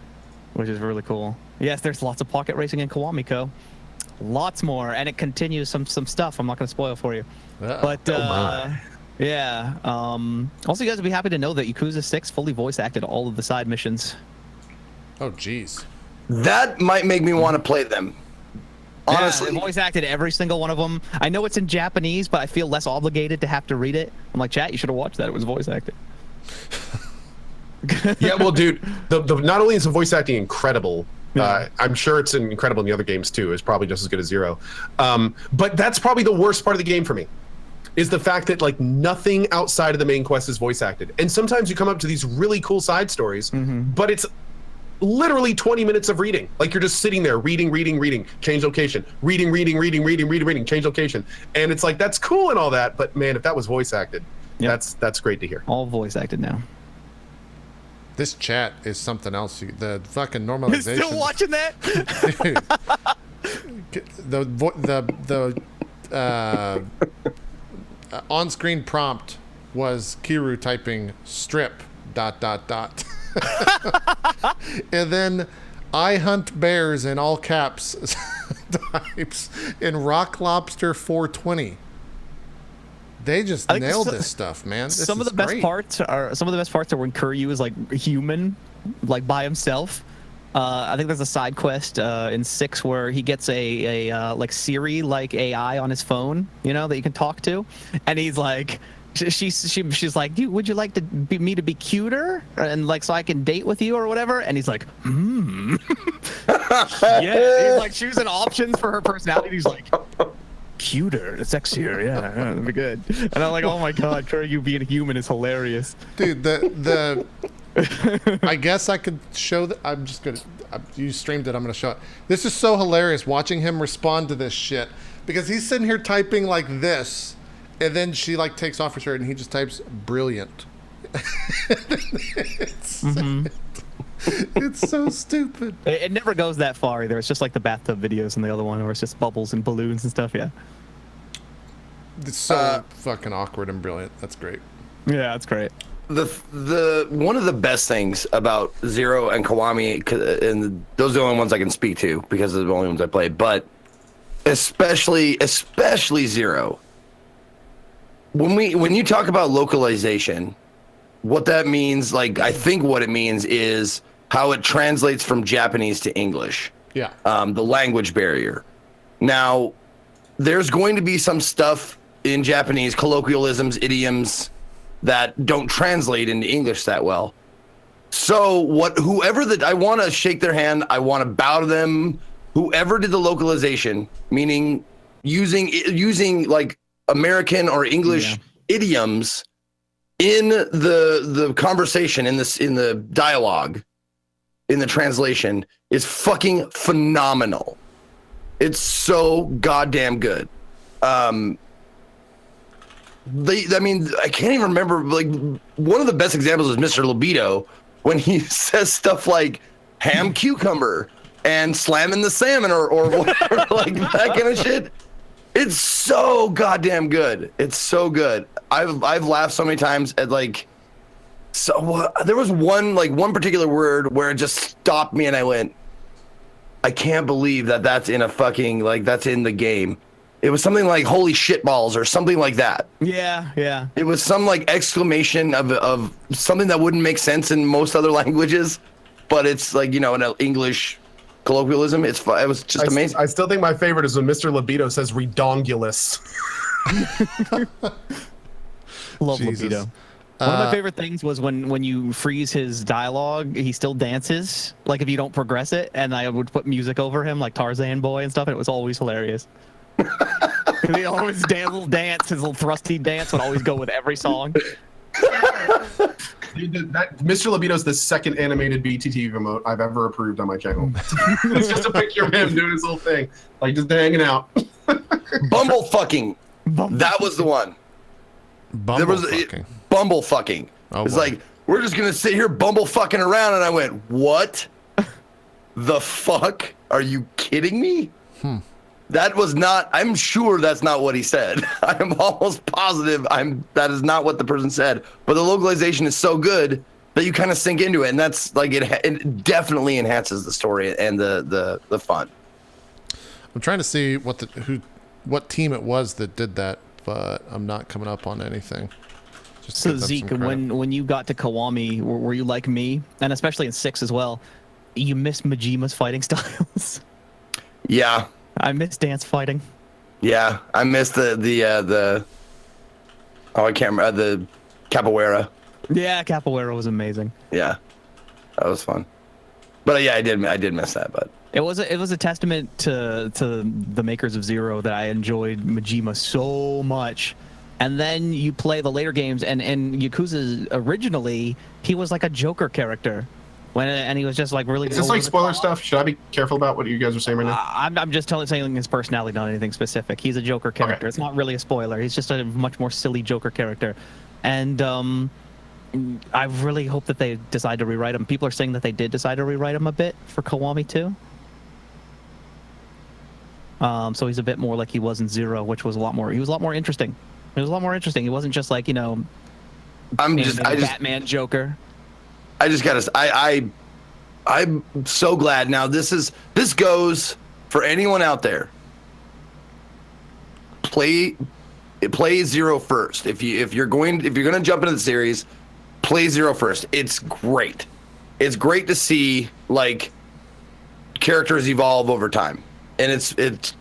which is really cool. Yes, there's lots of pocket racing in Kiwami, Co. Lots more, and it continues some stuff. I'm not going to spoil for you. But yeah. Also, you guys would be happy to know that Yakuza 6 fully voice acted all of the side missions. Oh, jeez. That might make me want to play them. Honestly, yeah, voice acted every single one of them. I know it's in Japanese, but I feel less obligated to have to read it. I'm like, chat, you should have watched that. It was voice acted. Yeah, well, dude, not only is the voice acting incredible, I'm sure it's incredible in the other games too. It's probably just as good as Zero. But that's probably the worst part of the game for me, is the fact that like nothing outside of the main quest is voice acted. And sometimes you come up to these really cool side stories, but it's literally 20 minutes of reading. Like you're just sitting there reading, change location, reading, change location. And it's like, that's cool and all that, but man, if that was voice acted, that's great to hear. All voice acted now. This chat is something else. The fucking normalization. Still watching that? the on-screen prompt was Kiru typing strip ... and then I hunt bears in all caps types in Rock Lobster 420. They just nailed this stuff, man. Some of the best parts are when Kuryu is like human, like by himself. I think there's a side quest in 6 where he gets a like Siri like AI on his phone, that you can talk to, and he's like, she's like, would you like me to be cuter and like so I can date with you or whatever? And he's like, yeah, he's like choosing options for her personality. He's like, cuter, sexier, yeah, that'd be good. And I'm like, oh my god, Kuryu being a human is hilarious, dude. I guess I could show that. I'm just gonna. You streamed it. I'm gonna show it. This is so hilarious watching him respond to this shit because he's sitting here typing like this, and then she like takes off her shirt and he just types brilliant. It's so stupid. It never goes that far either. It's just like the bathtub videos and the other one where it's just bubbles and balloons and stuff. Yeah. It's so fucking awkward and brilliant. That's great. Yeah, that's great. The one of the best things about Zero and Kiwami, and those are the only ones I can speak to because they're the only ones I played, but especially Zero. When you talk about localization, what that means, like I think what it means is how it translates from Japanese to English. Yeah. The language barrier. Now, there's going to be some stuff in Japanese, colloquialisms, idioms, that don't translate into English that well. So I want to shake their hand, I want to bow to them. Whoever did the localization, meaning using like American or English idioms in the conversation, in the dialogue, in the translation, is fucking phenomenal. It's so goddamn good. I can't even remember, like, one of the best examples is Mr. Libido when he says stuff like ham cucumber and slamming the salmon or whatever, like that kind of shit. It's so goddamn good. It's so good. I've laughed so many times at like, there was one particular word where it just stopped me and I went, I can't believe that's in a fucking, like, that's in the game. It was something like holy shit balls or something like that. Yeah. It was some like exclamation of something that wouldn't make sense in most other languages, but it's like, in an English colloquialism. It was just amazing. I still think my favorite is when Mr. Libido says redongulous. Love Jesus. Libido. One of my favorite things was when you freeze his dialogue, he still dances, like if you don't progress it, and I would put music over him, like Tarzan Boy and stuff, and it was always hilarious. Because he always little dance, his little thrusty dance would always go with every song. Dude, Mr. Libido is the second animated BTT emote I've ever approved on my channel. It's just a picture of him doing his little thing, like just hanging out. Bumble fucking. That was the one. Bumble fucking. Bumble fucking. Oh, it's boy. like, we're just gonna sit here bumble fucking around, and I went, what the fuck? Are you kidding me? That was not, I'm sure that's not what he said. I'm almost positive that is not what the person said. But the localization is so good that you kind of sink into it, and that's like, it definitely enhances the story and the fun. I'm trying to see what team it was that did that, but I'm not coming up on anything. Just to So give them Zeke, some credit. when you got to Kiwami, were you like me, and especially in 6 as well, you missed Majima's fighting styles? Yeah. I miss dance fighting. Yeah. I missed I can't remember, the capoeira. Yeah, capoeira was amazing. Yeah. That was fun. But yeah, I did miss that, but. It was a testament to the makers of Zero that I enjoyed Majima so much. And then you play the later games, and Yakoooooza originally, he was like a Joker character. And he was just like really. Is this like spoiler stuff? Should I be careful about what you guys are saying right now? I'm just saying his personality, not anything specific. He's a Joker character. Okay. It's not really a spoiler. He's just a much more silly Joker character. And I really hope that they decide to rewrite him. People are saying that they did decide to rewrite him a bit for Kiwami 2. So he's a bit more like he was in Zero, which was a lot more interesting. It was a lot more interesting. He wasn't just like, Batman Joker. I'm so glad. Now this goes for anyone out there. Play Zero first. If you're gonna jump into the series, play Zero first. It's great. It's great to see like characters evolve over time, and it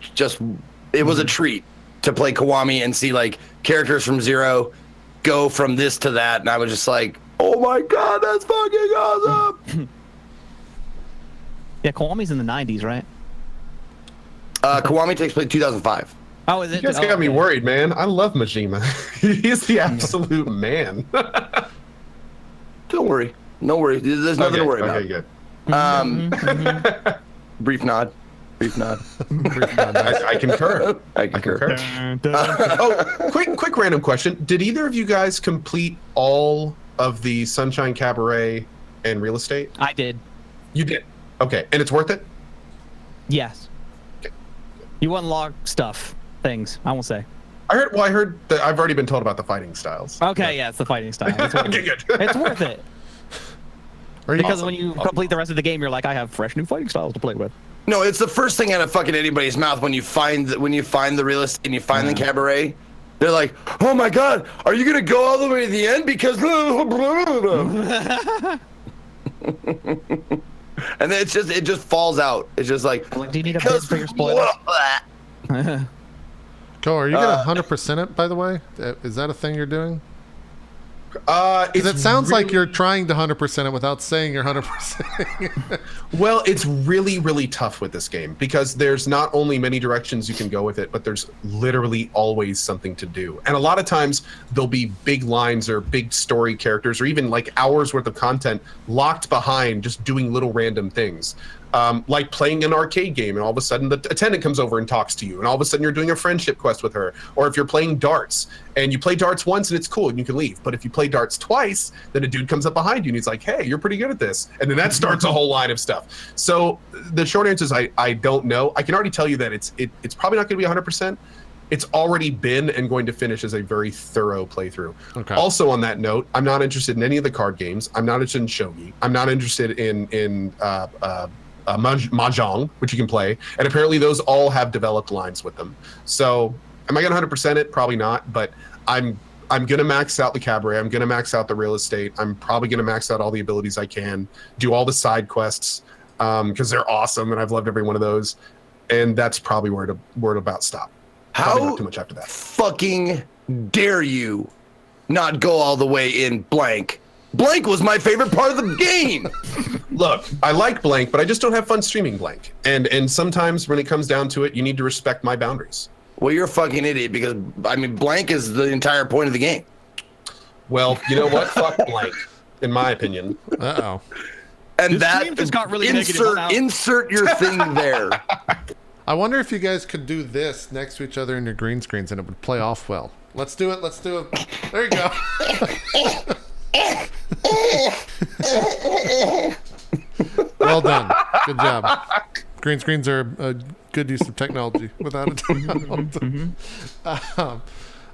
was a treat to play Kiwami and see like characters from Zero go from this to that, and I was just like, oh my god, that's fucking awesome. Yeah, Kiwami's in the 90s, right? Kiwami takes place in 2005. Oh, is it? You guys got me worried, man. I love Majima. He's the absolute man. Don't worry. No worry. There's nothing to worry about. Okay, Good. Brief nod. I concur. I concur. Oh, quick random question. Did either of you guys complete all of the Sunshine Cabaret and Real Estate? I did. You did? Okay. And it's worth it? Yes. Okay. You unlock things, I won't say. I heard that I've already been told about the fighting styles. Okay, yeah, it's the fighting style. It's worth Okay, it. good. It's worth it. Because Awesome. when you complete the rest of the game, you're like, I have fresh new fighting styles to play with. No, it's the first thing out of fucking anybody's mouth when you find the Real Estate and you find the Cabaret. They're like, oh my god, are you gonna go all the way to the end? Because and then it just falls out. It's just like, Do you need a bid for your spoilers? Go, are you gonna 100% it, by the way? Is that a thing you're doing? Because it sounds like you're trying to 100% it without saying you're 100%. Well, it's really, really tough with this game because there's not only many directions you can go with it, but there's literally always something to do. And a lot of times there'll be big lines or big story characters or even like hours worth of content locked behind just doing little random things. like playing an arcade game and all of a sudden the attendant comes over and talks to you and all of a sudden you're doing a friendship quest with her. Or if you're playing darts and you play darts once and it's cool and you can leave, but if you play darts twice, then a dude comes up behind you and he's like, hey, you're pretty good at this, and then that starts a whole line of stuff. So the short answer is I don't know. I can already tell you that it's probably not going to be 100%. It's already been and going to finish as a very thorough playthrough. Okay. Also, on that note, I'm not interested in any of the card games. I'm not interested in shogi. I'm not interested in mahjong, which you can play, and apparently those all have developed lines with them. So, am I going to 100% it? Probably not. But I'm going to max out the cabaret. I'm going to max out the real estate. I'm probably going to max out all the abilities I can. Do all the side quests because they're awesome, and I've loved every one of those. And that's probably where it about stop. Probably How not too much after that. fucking dare you not go all the way in blank? Blank was my favorite part of the game. Look, I like blank, but I just don't have fun streaming blank. And sometimes when it comes down to it, you need to respect my boundaries. Well, you're a fucking idiot because, I mean, blank is the entire point of the game. Well, you know what? Fuck blank, in my opinion. Uh-oh. And This that stream just got really negative. insert your thing there. I wonder if you guys could do this next to each other in your green screens and it would play off well. Let's do it. Let's do it. There you go. Well done. Good job. Green screens are a good use of technology, without a doubt.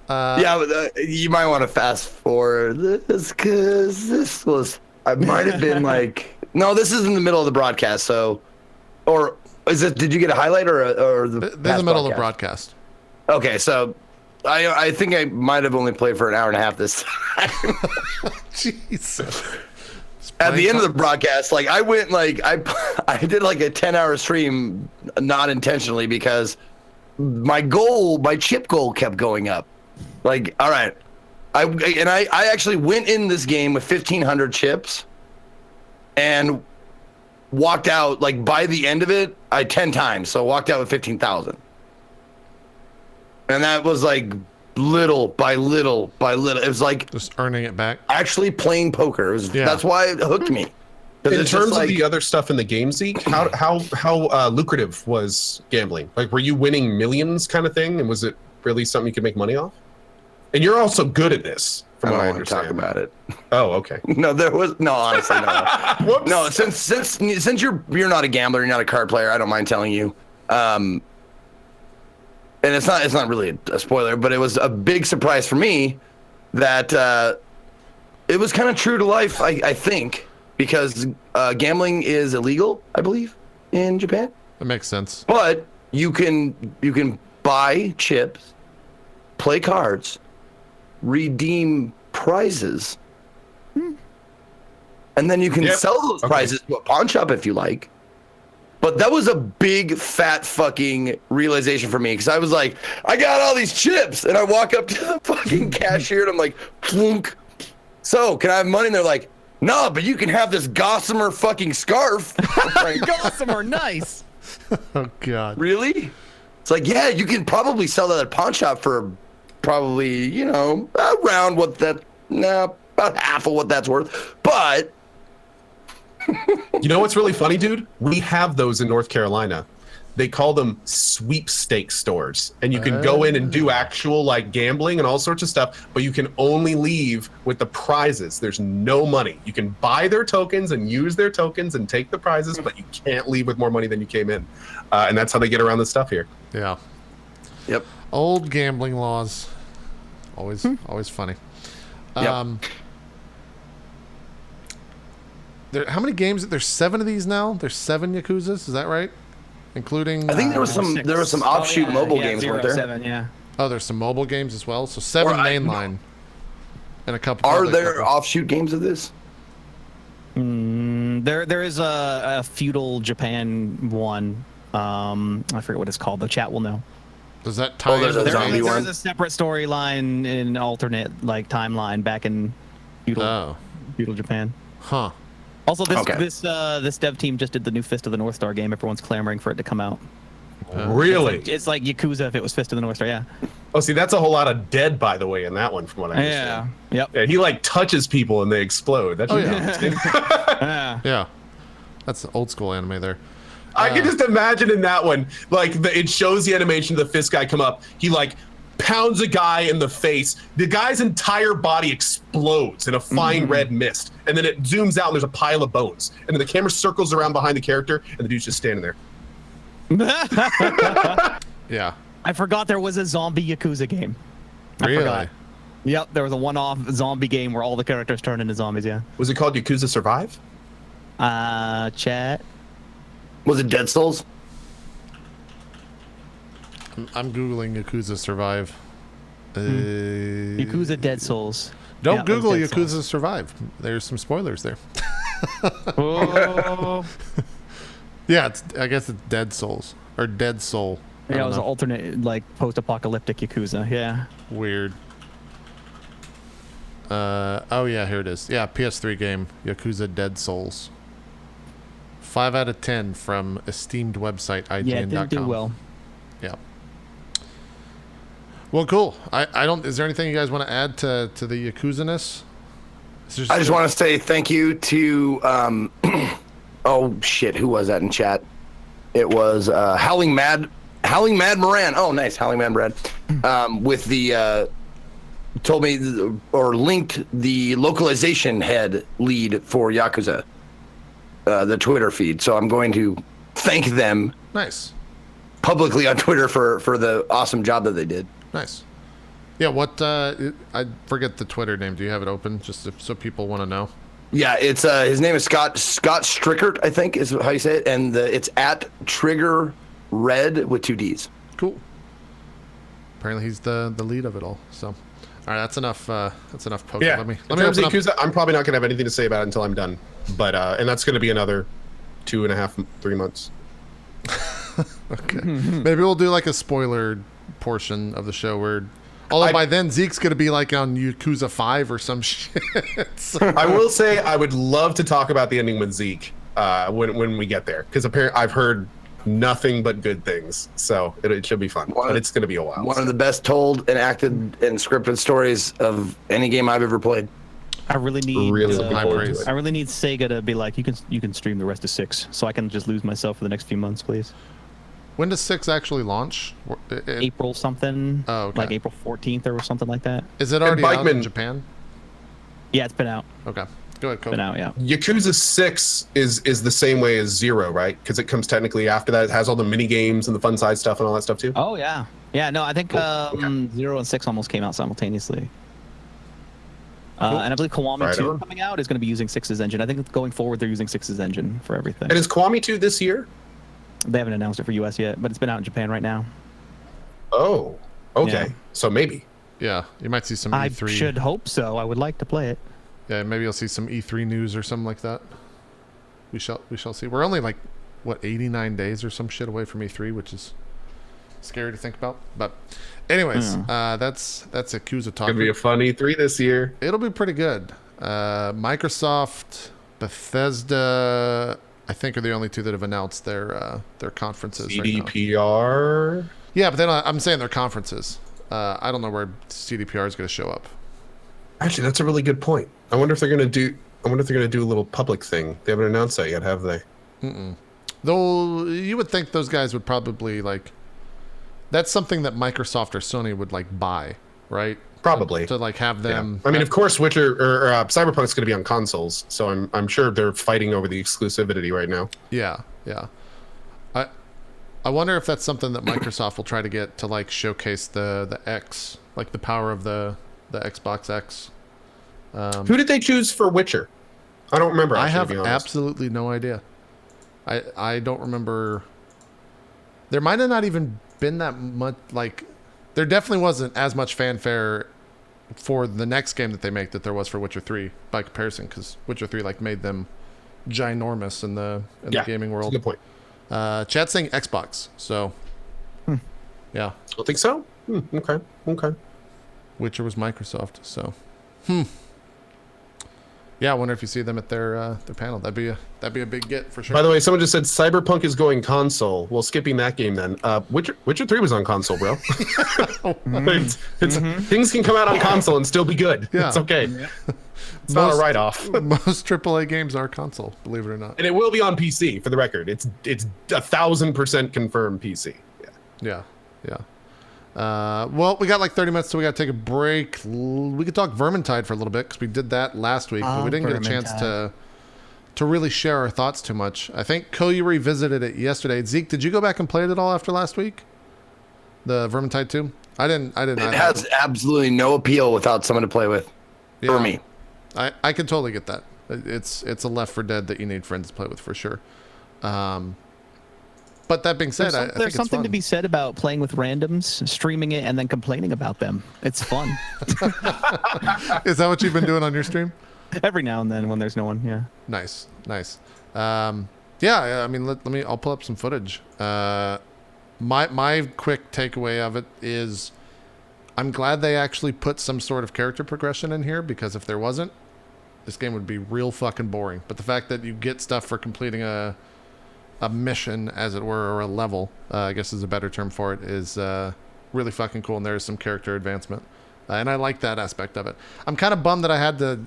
Yeah, but, you might want to fast forward this because this was. I might have been like, no, this is in the middle of the broadcast. So, or is it? Did you get a highlight or the? This is the middle of the broadcast. Okay, so I think I might have only played for an hour and a half this time. Jesus. At the end of the broadcast, like I went like I did like a 10-hour stream, not intentionally, because my chip goal kept going up. Like, all right, I actually went in this game with 1,500 chips, and walked out like by the end of it, I 10 times, so walked out with 15,000, and that was like little by little by little. It was like Just earning it back. actually playing poker. That's why it hooked me. In terms of the other stuff in the game, Zeke, how lucrative was gambling? Like, were you winning millions kind of thing, and was it really something you could make money off? And you're also good at this, from what I don't want to talk understand. about it. Oh, okay. No, honestly, no. Whoops. No, since you're not a gambler, you're not a card player, I don't mind telling you. And it's not really a spoiler, but it was a big surprise for me that it was kind of true to life, I think, because gambling is illegal, I believe, in Japan. That makes sense. But you can buy chips, play cards, redeem prizes, and then you can sell those prizes to a pawn shop if you like. But that was a big fat fucking realization for me, because I was like, I got all these chips, and I walk up to the fucking cashier and I'm like, plunk. So can I have money? And they're like, no, but you can have this gossamer fucking scarf. Like, Gossamer, nice. Oh, God. really? It's like, yeah, you can probably sell that at a pawn shop for probably, around about half of what that's worth. But You know what's really funny, dude? We have those in North Carolina. They call them sweepstake stores, and you can go in and do actual like gambling and all sorts of stuff, but you can only leave with the prizes. There's no money. You can buy their tokens and use their tokens and take the prizes, but you can't leave with more money than you came in. And that's how they get around this stuff here. Yeah. yep. Old gambling laws. Always funny. Yep. How many games? There's 7 of these now. There's 7 Yakoozas. Is that right? Including. I think there was some offshoot mobile games, weren't there? 7, yeah. Oh, there's some mobile games as well. So 7 mainline, and a couple. Are probably a there couple. offshoot games of this? There is a feudal Japan one. I forget what it's called. The chat will know. Does that tie? there's a into zombie the- one. There's a separate storyline in alternate timeline back in feudal Japan. Huh. Also, Okay. this dev team just did the new Fist of the North Star game. Everyone's clamoring for it to come out. Really? It's like Yakuza if it was Fist of the North Star. Yeah. Oh, see, that's a whole lot of dead, by the way, in that one, from what I Yeah. understand. Yep. Yeah, he like touches people and they explode. That's yeah. Yeah. Yeah. That's the old school anime there. I can just imagine in that one, like it shows the animation of the fist guy come up. He like pounds a guy in the face. The guy's entire body explodes in a fine red mist, and then it zooms out and there's a pile of bones. And then the camera circles around behind the character, and the dude's just standing there. Yeah. I forgot there was a zombie Yakuza game. I Really? forgot. Yep, there was a one-off zombie game where all the characters turn into zombies. Yeah. Was it called Yakuza Survive? Chat. Was it Dead Souls? I'm googling Yakuza Survive. Yakuza Dead Souls. Don't Yeah, it was Google Dead Yakuza Souls. Survive. There's some spoilers there. Oh. Yeah, I guess it's Dead Souls or Dead Soul. I Yeah, it don't was an know. alternate, like, post-apocalyptic Yakuza. Yeah. Weird. Oh yeah, here it is. Yeah, PS3 game, Yakuza Dead Souls. 5 out of 10 from esteemed website IGN.com. Yeah, it didn't do well. Yeah. Well, cool. I don't. Is there anything you guys want to add to the Yakuza-ness? I just want to say thank you to, oh shit, who was that in chat? It was Howling Mad Moran. Oh, nice, Howling Mad Moran. With the told me or linked the localization head lead for Yakuza, the Twitter feed. So I'm going to thank them Nice. publicly on Twitter for the awesome job that they did. Nice. Yeah. What? I forget the Twitter name. Do you have it open just so people want to know? Yeah, it's his name is Scott Strickert, I think is how you say it, and it's at Trigger Red with 2 D's. Cool. Apparently he's the lead of it all. So, all right, that's enough. That's enough poking. Yeah. Let me In terms open of up. Yakuza, I'm probably not going to have anything to say about it until I'm done. But and that's going to be another 2.5, 3 months. Okay. Maybe we'll do like a spoiler portion of the show where, although by then Zeke's gonna be like on Yakuza 5 or some shit. So- I will say I would love to talk about the ending with Zeke when we get there, because apparently I've heard nothing but good things. So it should be fun, but it's going to be a while. One of the best told and acted and scripted stories of any game I've ever played. I really need. Really looking high forward praise. to I it. really need Sega to be like, you can stream the rest of 6, so I can just lose myself for the next few months, please. When does 6 actually launch? April something. Oh, okay. Like April 14th or something like that. Is it already out in Bikeman- Japan? Yeah, it's been out. Okay. Go ahead, Cole. Been out. Yeah. Yakuza 6 is the same way as 0, right? Because it comes technically after that. It has all the mini games and the fun side stuff and all that stuff too. Oh yeah. Yeah. No, I think Okay. 0 and 6 almost came out simultaneously. Cool. And I believe Kiwami Right 2 on. coming out is going to be using 6's engine. I think going forward they're using 6's engine for everything. And is Kiwami 2 this year? They haven't announced it for US yet, but it's been out in Japan right now. Oh, okay. Yeah. So maybe. Yeah, you might see some I E3. should hope so. I would like to play it. Yeah, maybe you'll see some E3 news or something like that. We shall see. We're only like what 89 days or some shit away from E3, which is scary to think about. But anyways, that's Yakuza talk. Gonna be a fun E3 this year. It'll be pretty good. Microsoft, Bethesda, I think are the only two that have announced their conferences right now. CDPR. Yeah, but then I'm saying their conferences. I don't know where CDPR is going to show up. Actually, that's a really good point. I wonder if they're gonna do a little public thing. They haven't announced that yet, have they? Though you would think those guys would probably like. That's something that Microsoft or Sony would like buy, right? Probably. To like have Yeah. them. I mean, of course, Witcher or Cyberpunk's going to be on consoles, so I'm sure they're fighting over the exclusivity right now. Yeah. I wonder if that's something that Microsoft will try to get to like showcase the X, like the power of the Xbox X. Who did they choose for Witcher? I don't remember. I Actually, have to be honest. absolutely no idea. I don't remember. There might have not even been that much. Like, there definitely wasn't as much fanfare for the next game that they make that there was for Witcher 3 by comparison, because Witcher 3 like made them ginormous in the gaming That's world. a good point. Chat's saying Xbox, so yeah. Don't think so. Okay. Witcher was Microsoft, so yeah. I wonder if you see them at their panel. That'd be a big get for sure. By the way, someone just said Cyberpunk is going console. Well, skipping that game then. Witcher 3 was on console, bro. Things can come out on console and still be good. Yeah. It's okay. It's not a write-off. Most AAA games are console, believe it or not. And it will be on PC, for the record. It's 1,000% confirmed PC. Yeah. Well, we got like 30 minutes, so we got to take a break. We could talk Vermintide for a little bit because we did that last week, but we didn't get a chance to really share our thoughts too much. I think you revisited it yesterday. Zeke, did you go back and play it at all after last week? The Vermintide 2? I didn't. It has absolutely no appeal without someone to play with. Yeah, for me. I can totally get that. It's a Left 4 Dead that you need friends to play with for sure. But that being said, I think there's it's something fun. to be said about playing with randoms, streaming it, and then complaining about them. It's fun. Is that what you've been doing on your stream? Every now and then when there's no one, yeah. Nice. Yeah, I mean, I'll pull up some footage. My quick takeaway of it is I'm glad they actually put some sort of character progression in here, because if there wasn't, this game would be real fucking boring. But the fact that you get stuff for completing a mission, as it were, or a level, I guess is a better term for it, is really fucking cool, and there's some character advancement. And I like that aspect of it. I'm kind of bummed that I had to...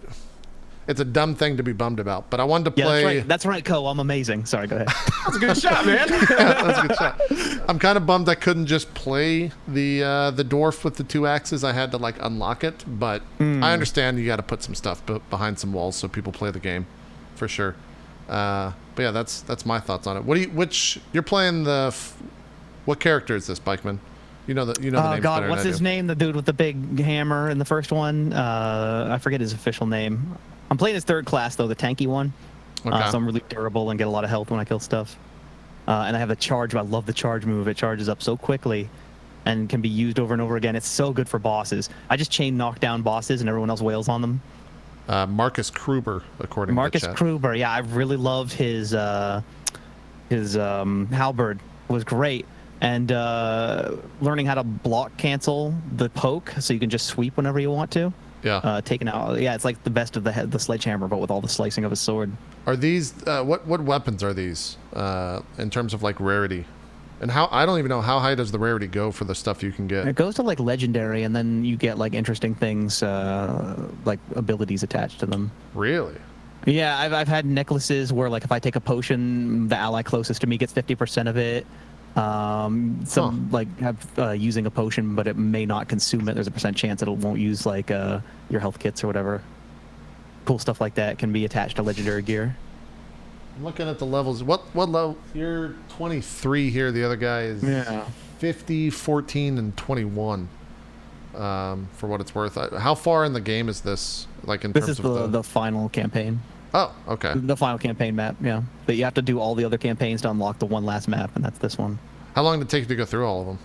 It's a dumb thing to be bummed about, but I wanted to play... That's right, Co. I'm amazing. Sorry, go ahead. That's a good shot, man. Yeah, that's a good shot. I'm kind of bummed I couldn't just play the dwarf with the 2 axes. I had to like unlock it, but I understand you got to put some stuff behind some walls so people play the game, for sure. But yeah, that's my thoughts on it. You're playing what character is this, Bikeman? You know the names better God, than what's I his do. name? The dude with the big hammer in the first one. I forget his official name. I'm playing his 3rd class though, the tanky one. Okay. So I'm really durable and get a lot of health when I kill stuff. And I have the charge. I love the charge move. It charges up so quickly, and can be used over and over again. It's so good for bosses. I just chain knock down bosses, and everyone else wails on them. Marcus Kruber, according to Marcus chat. Kruber, yeah, I really loved his halberd was great, and learning how to block cancel the poke so you can just sweep whenever you want to. Yeah. Taken out. Yeah, it's like the best of the sledgehammer, but with all the slicing of his sword. Are these what weapons are these in terms of like rarity? And how, I don't even know, how high does the rarity go for the stuff you can get? It goes to like legendary, and then you get like interesting things, like abilities attached to them. Really? Yeah, I've had necklaces where like if I take a potion, the ally closest to me gets 50% of it. Like have using a potion, but it may not consume it. There's a % chance it won't use like your health kits or whatever. Cool stuff like that can be attached to legendary gear. I'm looking at the levels. What level? You're 23 here. The other guy is 50, 14, and 21. For what it's worth. How far in the game is this? Like in this terms is of the final campaign. Oh, okay. The final campaign map, yeah. But you have to do all the other campaigns to unlock the one last map, and that's this one. How long did it take you to go through all of them?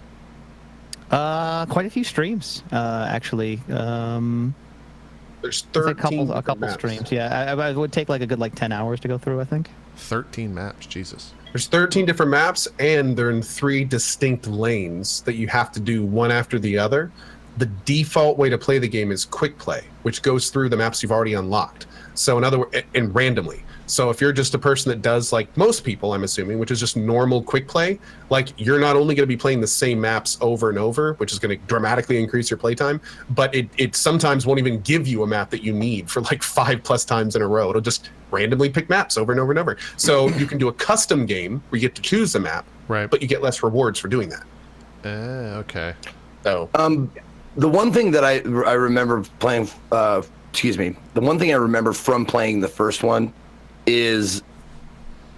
Quite a few streams, actually. There's 13 a couple maps. streams. Yeah, it would take like a good 10 hours to go through, I think. 13 maps, Jesus. There's 13 different maps, and they're in 3 distinct lanes that you have to do one after the other. The default way to play the game is quick play, which goes through the maps you've already unlocked. So in other words, and randomly. So if you're just a person that does like most people, I'm assuming, which is just normal quick play, like you're not only going to be playing the same maps over and over, which is going to dramatically increase your playtime, but it sometimes won't even give you a map that you need for like 5+ times in a row. It'll just randomly pick maps over and over and over. So you can do a custom game where you get to choose the map, Right. but you get less rewards for doing that. Okay. So The one thing that I remember playing, the one thing I remember from playing the first one is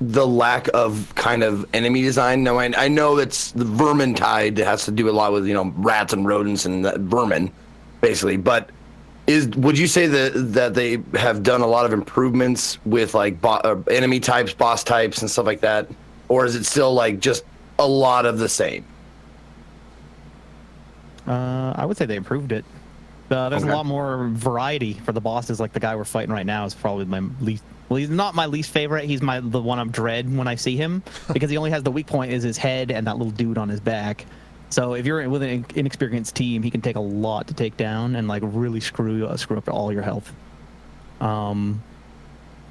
the lack of kind of enemy design. Now, I know it's the Vermintide has to do a lot with, rats and rodents and vermin, basically. But would you say that they have done a lot of improvements with like enemy types, boss types, and stuff like that? Or is it still like just a lot of the same? I would say they improved it. There's a lot more variety for the bosses. Like the guy we're fighting right now is probably my least. Well, he's not my least favorite. He's the one I'm dread when I see him, because he only has the weak point is his head and that little dude on his back. So if you're with an inexperienced team, he can take a lot to take down and like really screw up all your health.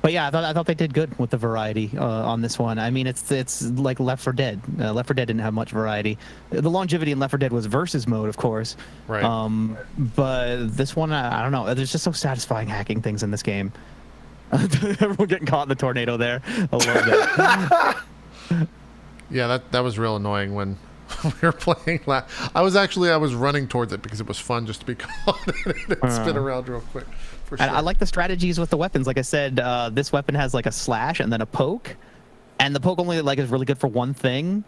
But yeah, I thought they did good with the variety on this one. I mean, it's like Left 4 Dead. Left 4 Dead didn't have much variety. The longevity in Left 4 Dead was versus mode, of course. Right. But this one, I don't know. There's just so satisfying hacking things in this game. Everyone getting caught in the tornado there. I love it. Yeah, that was real annoying when we were playing. I was running towards it because it was fun just to be caught and spin around real quick. For sure. And I like the strategies with the weapons. Like I said, this weapon has like a slash and then a poke, and the poke only like is really good for one thing.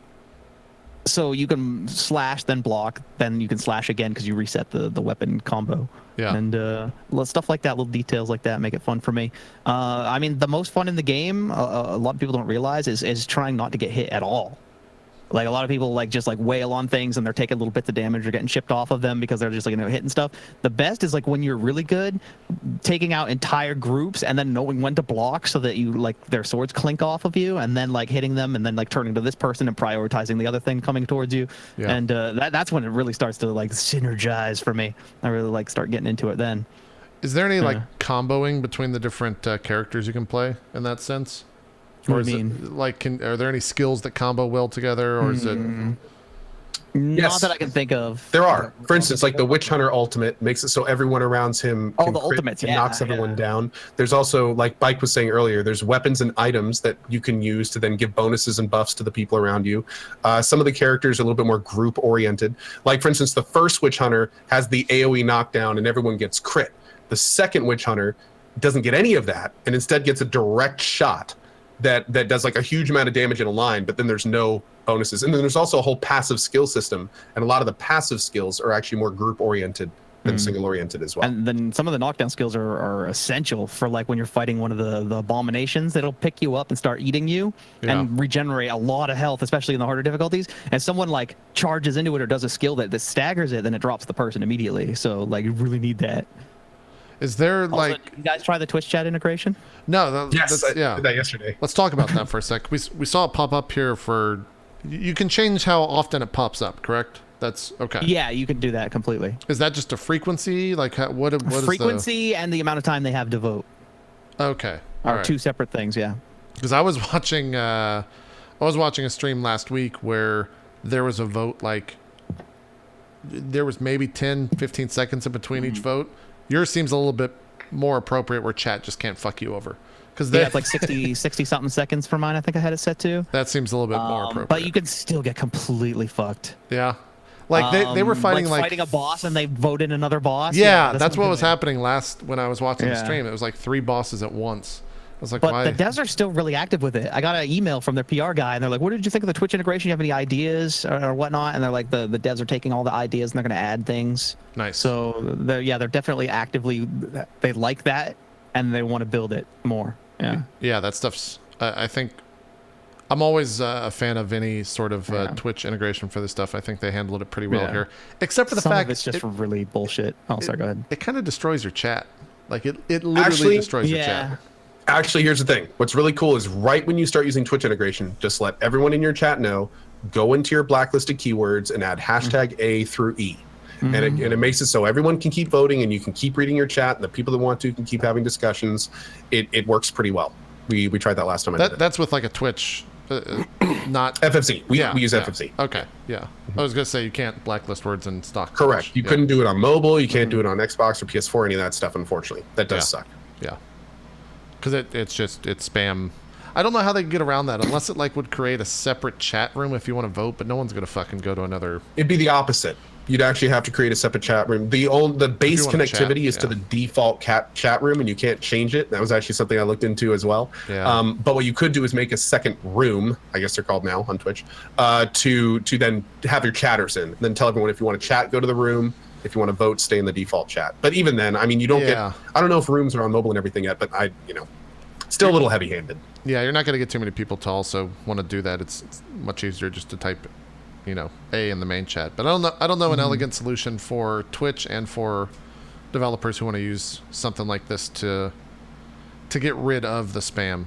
So you can slash, then block, then you can slash again because you reset the weapon combo. Yeah. And stuff like that, little details like that make it fun for me. I mean, the most fun in the game, a lot of people don't realize, is trying not to get hit at all. Like a lot of people just wail on things and they're taking little bits of damage or getting chipped off of them because they're just hitting stuff. The best is when you're really good, taking out entire groups and then knowing when to block so that you their swords clink off of you, and then hitting them and then turning to this person and prioritizing the other thing coming towards you. Yeah. And that's when it really starts to synergize for me. I really start getting into it then. Is there any comboing between the different characters you can play in that sense? What do you mean? Are there any skills that combo well together, or is it? Not that I can think of. There are. For instance, the Witch Hunter ultimate makes it so everyone around him can the crit ultimates, and knocks everyone down. There's also, like Bike was saying earlier, there's weapons and items that you can use to then give bonuses and buffs to the people around you. Some of the characters are a little bit more group oriented. Like, for instance, the first Witch Hunter has the AoE knockdown and everyone gets crit. The second Witch Hunter doesn't get any of that and instead gets a direct shot that does a huge amount of damage in a line, but then there's no bonuses. And then there's also a whole passive skill system, and a lot of the passive skills are actually more group oriented than single oriented as well. And then some of the knockdown skills are essential for when you're fighting one of the abominations. It'll pick you up and start eating you and regenerate a lot of health, especially in the harder difficulties. And someone charges into it or does a skill that staggers it, then it drops the person immediately. So you really need that. Is there also, you guys try the Twitch chat integration? No, yes, I did that yesterday. Let's talk about that for a sec. We saw it pop up here for. You can change how often it pops up, correct? That's okay. Yeah, you can do that completely. Is that just a frequency? What frequency and the amount of time they have to vote? Okay, are two separate things. Yeah. Because I was watching a stream last week where there was a vote there was maybe 10, 15 seconds in between each vote. Yours seems a little bit more appropriate where chat just can't fuck you over. Because it's 60 something seconds for mine. I think I had it set to. That seems a little bit more appropriate. But you can still get completely fucked. Yeah. They were fighting fighting a boss and they voted another boss. Yeah, that's what was happening when I was watching the stream. It was 3 bosses at once. I was but why? The devs are still really active with it. I got an email from their PR guy, and they're like, "What did you think of the Twitch integration? You have any ideas or whatnot?" And they're like, "The devs are taking all the ideas and they're going to add things." Nice. So they're definitely actively. They like that, and they want to build it more. Yeah. Yeah, that stuff's. I think. I'm always a fan of any sort of Twitch integration for this stuff. I think they handled it pretty well here, except for the Some fact of it's just really bullshit. Oh, sorry. Go ahead. It kind of destroys your chat. It literally destroys your chat. Actually, here's the thing. What's really cool is right when you start using Twitch integration, just let everyone in your chat know, go into your blacklisted keywords and add #A through E. And it makes it so everyone can keep voting and you can keep reading your chat and the people that want to can keep having discussions. It works pretty well. We tried that last time. That's with a Twitch, not FFC. We use FFC. Okay, yeah. I was going to say you can't blacklist words in stock. Correct. Twitch. You couldn't do it on mobile. You can't do it on Xbox or PS4, any of that stuff, unfortunately. That does suck. Yeah. Because it's spam. I don't know how they can get around that unless it would create a separate chat room if you want to vote, but no one's gonna fucking go to another. It'd be the opposite. You'd actually have to create a separate chat room. The base connectivity is to the default chat room, and you can't change it. That was actually something I looked into as well. Yeah. But what you could do is make a second room, I guess they're called now on Twitch, to then have your chatters in. Then tell everyone if you want to chat, go to the room. If you want to vote, stay in the default chat. But even then, I mean, you don't get. I don't know if rooms are on mobile and everything yet, but still a little heavy-handed. Yeah, you're not going to get too many people to also want to do that. It's much easier just to type, A in the main chat. But I don't know an elegant solution for Twitch and for developers who want to use something like this to get rid of the spam.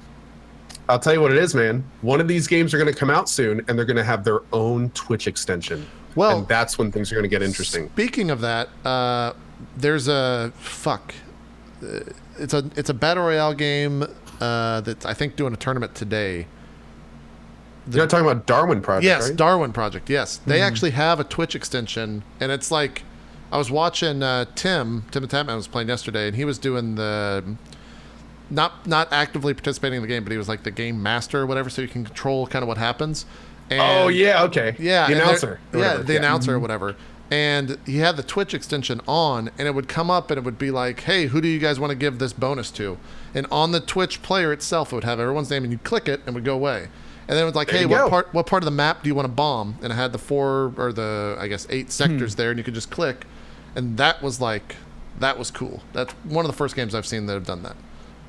I'll tell you what it is, man. One of these games are going to come out soon, and they're going to have their own Twitch extension. Well, and that's when things are going to get interesting. Speaking of that, there's a it's a battle royale game. that's I think doing a tournament today. You're not talking about Darwin Project, Yes, right? Darwin Project. Yes, they actually have a Twitch extension, and it's like I was watching Tim the Tapman was playing yesterday, and he was doing the not actively participating in the game, but he was like the game master or whatever, so you can control kind of what happens. And Oh yeah, okay. yeah, the and announcer. or yeah, whatever. the announcer or whatever. And he had the Twitch extension on, and it would come up, and it would be like, "Hey, who do you guys want to give this bonus to?" And on the Twitch player itself, it would have everyone's name, and you click it, and it would go away. And then it was like, There "Hey, you go. what part of the map do you want to bomb?" And it had the 4 or the 8 sectors there, and you could just click, and that was cool. That's one of the first games I've seen that have done that.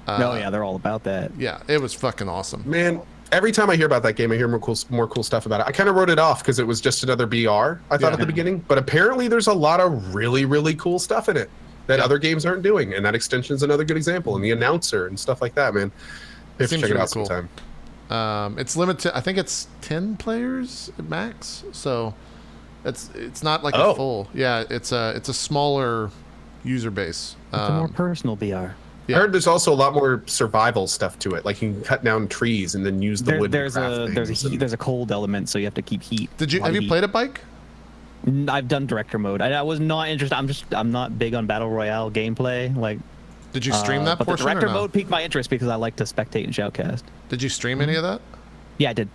Oh yeah, they're all about that. Yeah, it was fucking awesome. Man, every time I hear about that game, I hear more cool stuff about it. I kind of wrote it off because it was just another BR, I thought at the beginning. But apparently there's a lot of really, really cool stuff in it that other games aren't doing. And that extension is another good example. And the announcer and stuff like that, man. You have to Seems check it really out cool. sometime. It's limited. I think it's 10 players at max. So it's not like a full. Yeah, it's a smaller user base. It's a more personal BR. Yeah. I heard there's also a lot more survival stuff to it. Like you can cut down trees and then use the wood. There's to craft things and- a cold element, so you have to keep heat. Have you played a bike? I've done director mode. I was not interested. I'm not big on battle royale gameplay. Like, Did you stream that but the portion director or no? mode piqued my interest because I like to spectate and shoutcast. Did you stream any of that? Yeah, I did.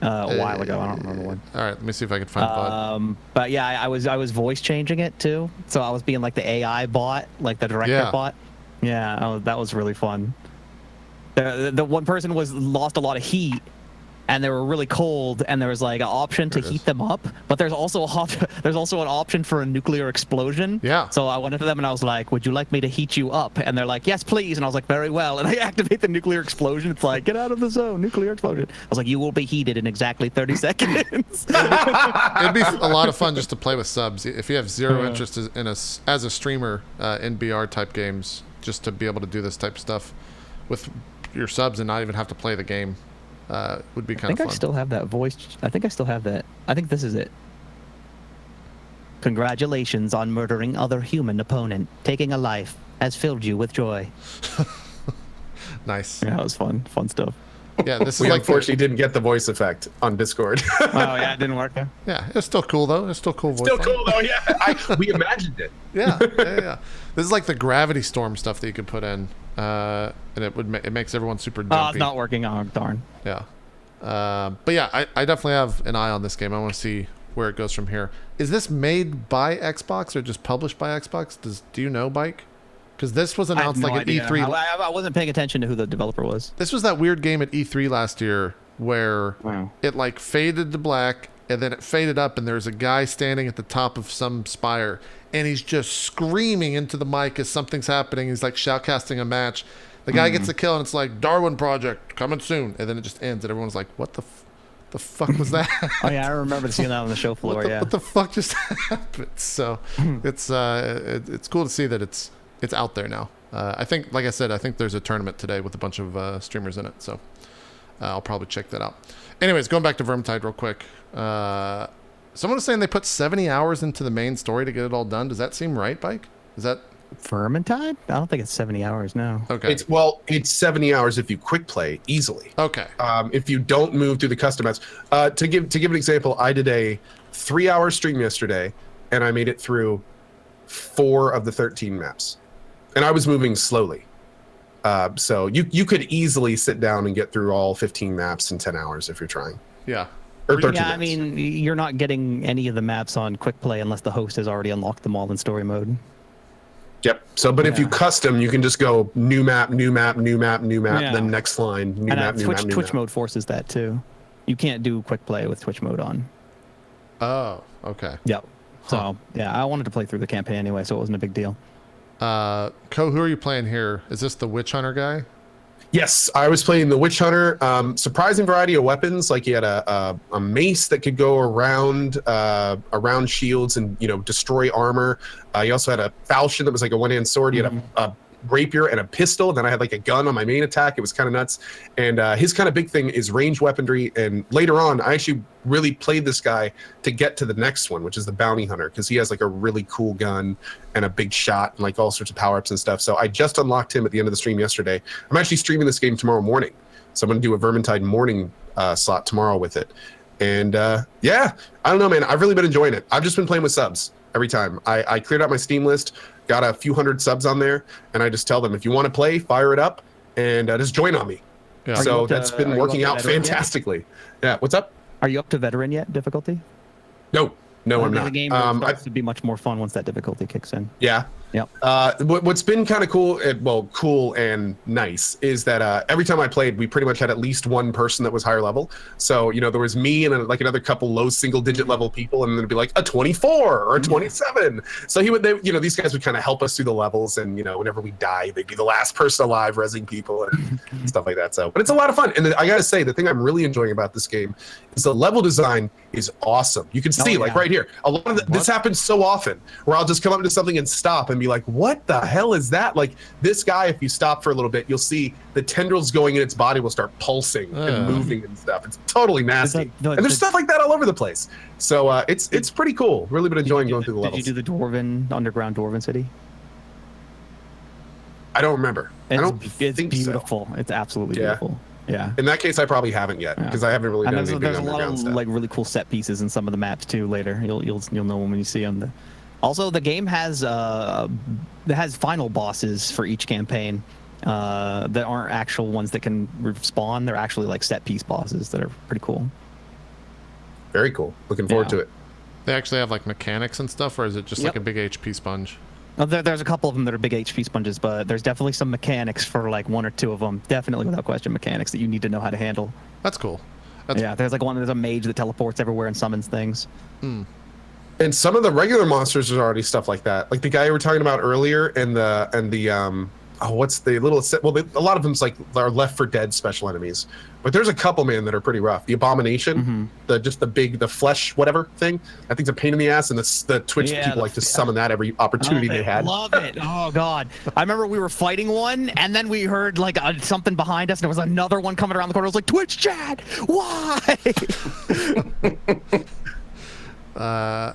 A while ago. I don't remember when. All right, let me see if I can find the VOD. But yeah, I was voice changing it too. So I was being like the AI bot, like the director Yeah. bot. Yeah, that was really fun. The one person lost a lot of heat, and they were really cold, and there was like an option to heat them up, but there's also an option for a nuclear explosion. Yeah. So I went into them and I was like, "Would you like me to heat you up?" And they're like, "Yes, please." And I was like, "Very well." And I activate the nuclear explosion. It's like, "Get out of the zone, nuclear explosion." I was like, "You will be heated in exactly 30 seconds." It'd be a lot of fun just to play with subs. If you have zero interest as a streamer in BR type games, just to be able to do this type of stuff with your subs and not even have to play the game would be kind of fun. I still have that voice. I think I still have that. I think this is it. Congratulations on murdering other human opponent. Taking a life has filled you with joy. Nice. Yeah, that was fun. Fun stuff. Yeah, this is We like unfortunately didn't get the voice effect on Discord. Oh yeah, it didn't work. yeah, it's still cool though. It's still cool voice. Still line. cool though, yeah. We imagined it. Yeah. This is like the gravity storm stuff that you could put in, and it makes everyone super dumpy. Oh, it's not working. Oh darn. Yeah. But yeah, I definitely have an eye on this game. I want to see where it goes from here. Is this made by Xbox or just published by Xbox? Do you know, Bike? Because this was I have announced no like at idea. E3. I wasn't paying attention to who the developer was. This was that weird game at E3 last year where Wow. it like faded to black and then it faded up and there's a guy standing at the top of some spire and he's just screaming into the mic as something's happening. He's like shoutcasting a match. The guy gets a kill and it's like Darwin Project coming soon, and then it just ends and everyone's like, "What the fuck was that? Oh yeah, I remember seeing that on the show floor. What the fuck just happened?" So it's cool to see that it's out there now. I think, like I said, I think there's a tournament today with a bunch of streamers in it, so I'll probably check that out. Anyways, going back to Vermintide real quick. Someone was saying they put 70 hours into the main story to get it all done. Does that seem right, Bike? Is that Vermintide? I don't think it's 70 hours. No. okay? It's 70 hours if you quick play easily. Okay. If you don't move through the custom maps. To give an example, I did a 3-hour stream yesterday, and I made it through 4 of the 13 maps, and I was moving slowly. So you could easily sit down and get through all 15 maps in 10 hours if you're trying. Yeah. Or 13 Yeah, I minutes. mean, you're not getting any of the maps on quick play unless the host has already unlocked them all in story mode. Yep. So, but if you Yeah. custom, you can just go new map, new map, new map, new map, Yeah. then next line, new And map, new Twitch map, new Twitch map. mode forces that too. You can't do quick play with Twitch mode on. Oh, okay. Yep. So yeah, I wanted to play through the campaign anyway, so it wasn't a big deal. Ko, who are you playing here? Is this the Witch Hunter guy? Yes, I was playing the Witch Hunter. Surprising variety of weapons. Like he had a mace that could go around around shields and destroy armor. He also had a falchion that was like a one-hand sword. He had a rapier and a pistol. Then I had like a gun on my main attack. It was kind of nuts. And his kind of big thing is range weaponry. And later on, I actually really played this guy to get to the next one, which is the bounty hunter, because he has like a really cool gun and a big shot and like all sorts of power-ups and stuff. So I just unlocked him at the end of the stream yesterday. I'm actually streaming this game tomorrow morning. So I'm going to do a Vermintide morning slot tomorrow with it. And yeah, I don't know, man. I've really been enjoying it. I've just been playing with subs every time. I cleared out my Steam list, got a few hundred subs on there, and I just tell them, if you want to play, fire it up, and just join on me. Yeah. So that's been working out fantastically. Yeah, what's up? Are you up to veteran yet? Difficulty? No, I'm The not. game starts to be much more fun once that difficulty kicks in. Yeah. Yep. What's been kind of cool, cool and nice, is that every time I played, we pretty much had at least one person that was higher level. So, you know, there was me and like another couple low single-digit level people, and then it'd be like a 24 or a 27. So these guys would kind of help us through the levels, and, you know, whenever we die, they'd be the last person alive rezzing people and stuff like that. So, but it's a lot of fun. And I gotta say, the thing I'm really enjoying about this game is the level design is awesome. You can see, like right here, a lot of this happens so often where I'll just come up to something and stop and be like, what the hell is that? Like this guy, if you stop for a little bit, you'll see the tendrils going in its body will start pulsing and moving and stuff. It's totally nasty. And there's stuff like that all over the place. So it's pretty cool. Really been enjoying going through the levels. Did you do the underground Dwarven city? I don't remember. It's beautiful. So. It's absolutely beautiful. Yeah. In that case, I probably haven't yet because I haven't really done anything there's a lot underground of stuff. like really cool set pieces in some of the maps too. Later, you'll know when you see them. Also, the game has final bosses for each campaign that aren't actual ones that can spawn. They're actually like set piece bosses that are pretty cool. Very cool. Looking forward to it. They actually have like mechanics and stuff, or is it just like a big HP sponge? There's a couple of them that are big HP sponges, but there's definitely some mechanics for like one or two of them. Definitely, without question, mechanics that you need to know how to handle. That's cool. There's like there's a mage that teleports everywhere and summons things. And some of the regular monsters are already stuff like that. Like the guy we were talking about earlier, and the what's the little set? Well, a lot of them are Left 4 Dead special enemies, but there's a couple, man, that are pretty rough. The Abomination, the flesh whatever thing. I think it's a pain in the ass, and the Twitch people like to summon that every opportunity they had. Love it. Oh god, I remember we were fighting one, and then we heard like something behind us, and there was another one coming around the corner. I was like, Twitch chat, why?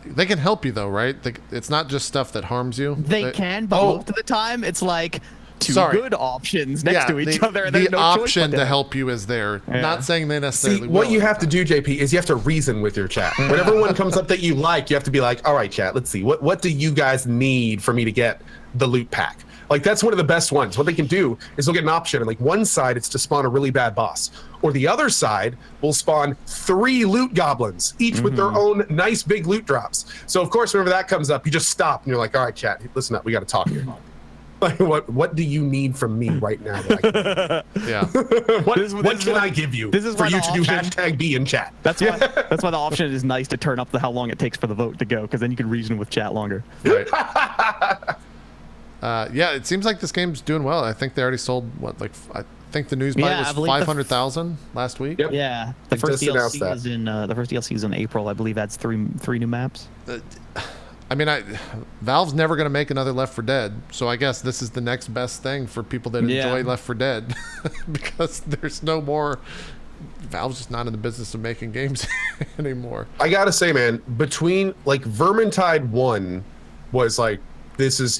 They can help you though, right? It's not just stuff that harms you. They can, but most of the time it's like two good options next to each other. The option to help you is there. Not saying they necessarily will. What you have to do, JP, is you have to reason with your chat. Whenever one comes up that you like, you have to be like, all right, chat, let's see. What do you guys need for me to get the loot pack? Like, that's one of the best ones. What they can do is they'll get an option, and like one side, it's to spawn a really bad boss. Or the other side will spawn 3 loot goblins, each with their own nice big loot drops. So, of course, whenever that comes up, you just stop, and you're like, all right, chat, listen up. We got to talk here. Like, what do you need from me right now? What can I give you for you to do #B in chat? That's why the option is nice to turn up how long it takes for the vote to go, because then you can reason with chat longer. Right. It seems like this game's doing well. I think they already sold I think the news buy was 500,000 last week. Yep. Yeah, the first DLC is in April. I believe adds three new maps. I mean, Valve's never going to make another Left 4 Dead, so I guess this is the next best thing for people that enjoy Left 4 Dead, because there's no more. Valve's just not in the business of making games anymore. I gotta say, man, between like Vermintide 1 was like, this is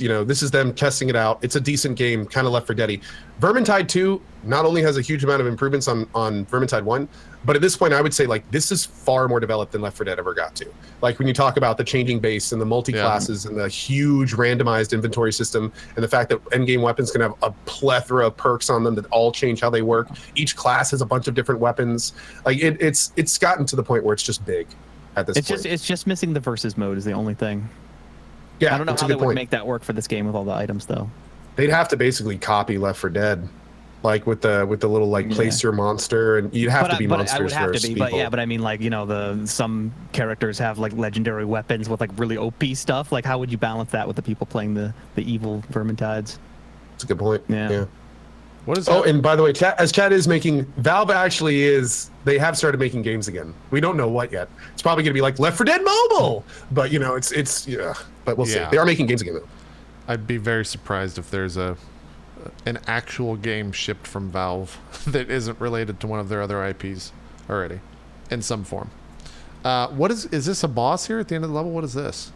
them testing it out. It's a decent game, kind of Left 4 Dead-y. Vermintide 2 not only has a huge amount of improvements on Vermintide 1, but at this point I would say like this is far more developed than Left 4 Dead ever got to. Like when you talk about the changing base and the multi-classes and the huge randomized inventory system, and the fact that endgame weapons can have a plethora of perks on them that all change how they work. Each class has a bunch of different weapons. Like it's gotten to the point where it's just big at this point. It's just missing the versus mode is the only thing. Yeah, I don't know how they would make that work for this game with all the items, though. They'd have to basically copy Left 4 Dead, like with the little like place your monster, and you'd have to be monsters versus people. But I mean, like, some characters have like legendary weapons with like really OP stuff. Like, how would you balance that with the people playing the evil Vermintides? That's a good point. Yeah. What is and by the way, Chat is making, Valve actually is, they have started making games again. We don't know what yet. It's probably going to be like Left 4 Dead Mobile, but but we'll see. They are making games again though. I'd be very surprised if there's a an actual game shipped from Valve that isn't related to one of their other IPs already, in some form. What is this a boss here at the end of the level? What is this?